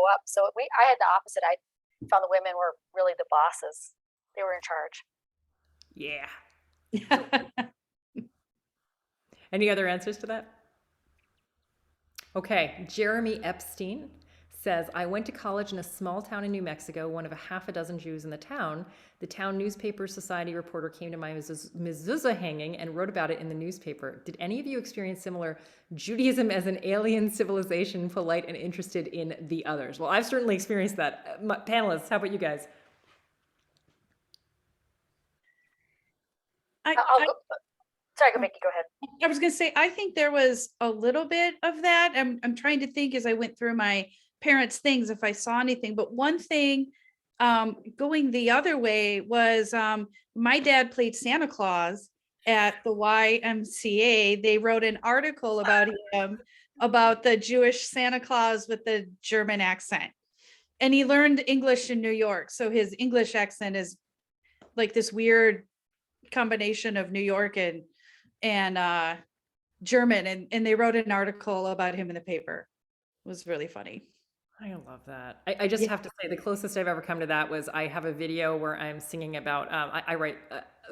up. So I had the opposite. I found the women were really the bosses. They were in charge. Yeah. Any other answers to that? Okay, Jeremy Epstein says, I went to college in a small town in New Mexico, one of a half a dozen Jews in the town. The town newspaper society reporter came to my mezuzah hanging and wrote about it in the newspaper. Did any of you experience similar Judaism as an alien civilization, polite and interested in the others? Well, I've certainly experienced that. Panelists, how about you guys? Sorry, Mickey, go ahead. I was going to say, I think there was a little bit of that. I'm trying to think as I went through my parents' things if I saw anything. But one thing going the other way was my dad played Santa Claus at the YMCA. They wrote an article about him, about the Jewish Santa Claus with the German accent. And he learned English in New York. So his English accent is like this weird combination of New York and German. And they wrote an article about him in the paper. It was really funny. I love that. I just have to say the closest I've ever come to that was I have a video where I'm singing about, I write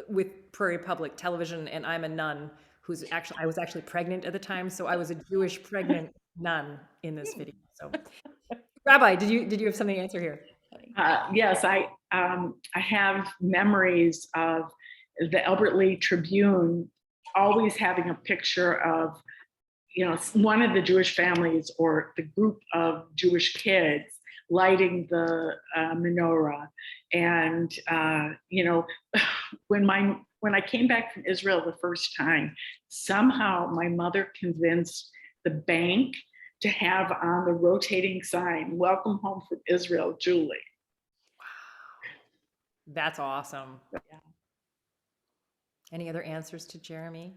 with Prairie Public Television, and I'm a nun I was actually pregnant at the time. So I was a Jewish pregnant nun in this video. So Rabbi, did you have something to answer here? Yes, I have memories of the Albert Lee Tribune always having a picture of, one of the Jewish families or the group of Jewish kids lighting the menorah. And, when I came back from Israel the first time, somehow my mother convinced the bank to have on the rotating sign, "Welcome home from Israel, Julie." Wow. That's awesome. Yeah. Any other answers to Jeremy?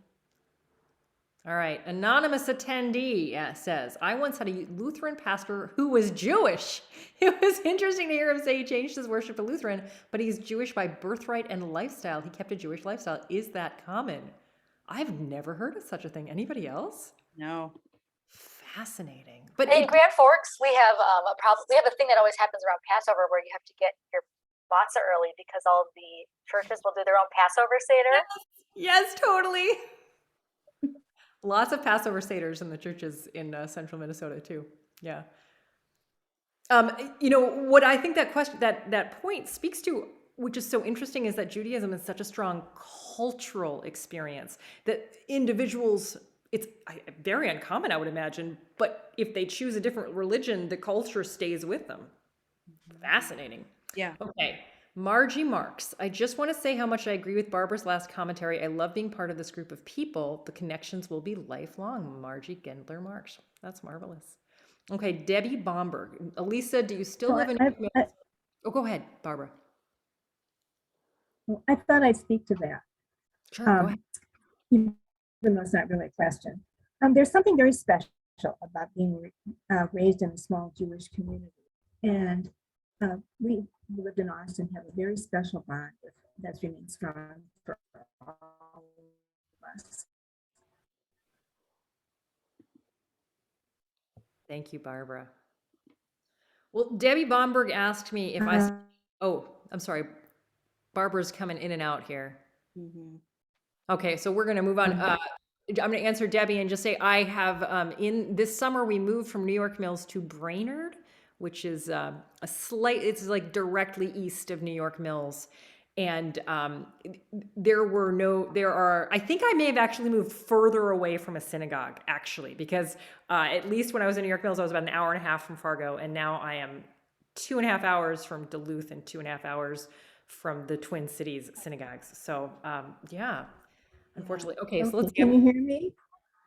All right, anonymous attendee says, I once had a Lutheran pastor who was Jewish. It was interesting to hear him say he changed his worship to Lutheran, but he's Jewish by birthright and lifestyle. He kept a Jewish lifestyle. Is that common? I've never heard of such a thing. Anybody else? No. Fascinating. But in Grand Forks, we have a problem. We have a thing that always happens around Passover where you have to get your matzah early because all of the churches will do their own Passover Seder. Yes, totally. Lots of Passover Seders in the churches in central Minnesota too. Yeah. What I think that point speaks to, which is so interesting, is that Judaism is such a strong cultural experience that individuals very uncommon, I would imagine. But if they choose a different religion, the culture stays with them. Fascinating. Yeah. Okay. Margie Marks. I just want to say how much I agree with Barbara's last commentary. I love being part of this group of people. The connections will be lifelong. Margie Gendler Marks. That's marvelous. Okay. Debbie Bomberg. Elisa, do you still So live in? Oh, go ahead, Barbara. I thought I'd speak to that. Sure. Go ahead. Even though it's not really a question. There's something very special about being raised in a small Jewish community. And we lived in Austin, have a very special bond that remains strong for all of us. Thank you, Barbara. Well, Debbie Bomberg asked me if oh, I'm sorry. Barbara's coming in and out here. Okay, so we're going to move on. I'm going to answer Debbie and just say I have in this summer we moved from New York Mills to Brainerd, which is it's like directly east of New York Mills. And I think I may have actually moved further away from a synagogue, actually, because at least when I was in New York Mills, I was about an hour and a half from Fargo, and now I am 2.5 hours from Duluth and 2.5 hours from the Twin Cities synagogues. So yeah, unfortunately. Okay, so let's Can you hear me?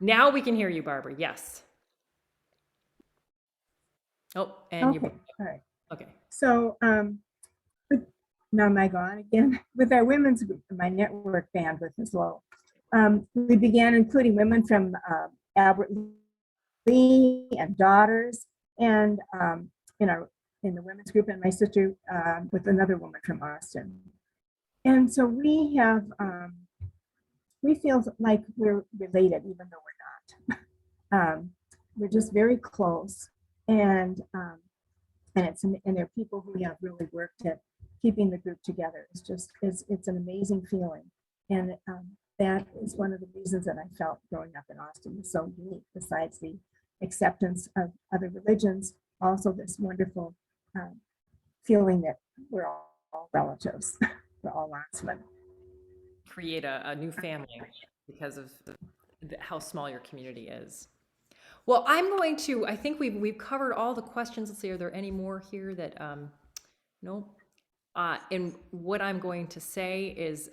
Now we can hear you, Barbara. Yes. Oh, and Okay, all right. Okay. So now am I gone again? With our women's group, my network bandwidth is low. We began including women from Albert Lee and daughters, and in the women's group, and my sister with another woman from Austin. And so we have, we feel like we're related, even though we're not. We're just very close, and there are people who have really worked at keeping the group together. It's an amazing feeling, and that is one of the reasons that I felt growing up in Austin was so unique. Besides the acceptance of other religions, also this wonderful feeling that we're all relatives, we're all Landsmen. Create a new family because of how small your community is. Well, I think we've covered all the questions. Let's see, are there any more here that, no? And what I'm going to say is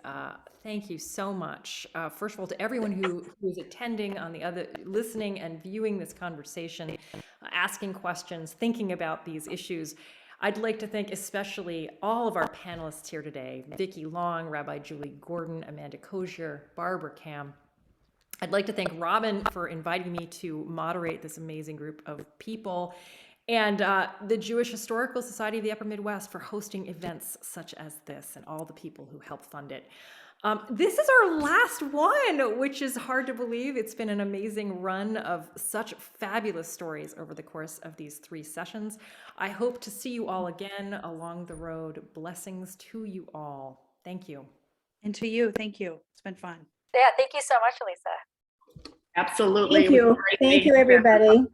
thank you so much. First of all, to everyone who is attending on the other, listening and viewing this conversation, asking questions, thinking about these issues. I'd like to thank especially all of our panelists here today, Vicki Long, Rabbi Julie Gordon, Amanda Kozier, Barbara Cam. I'd like to thank Robin for inviting me to moderate this amazing group of people, and the Jewish Historical Society of the Upper Midwest for hosting events such as this, and all the people who help fund it. This is our last one, which is hard to believe. It's been an amazing run of such fabulous stories over the course of these 3 sessions. I hope to see you all again along the road. Blessings to you all. Thank you. And to you, thank you. It's been fun. Yeah, thank you so much, Lisa. Absolutely. Thank you. Thank you, everybody.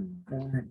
Oh, God.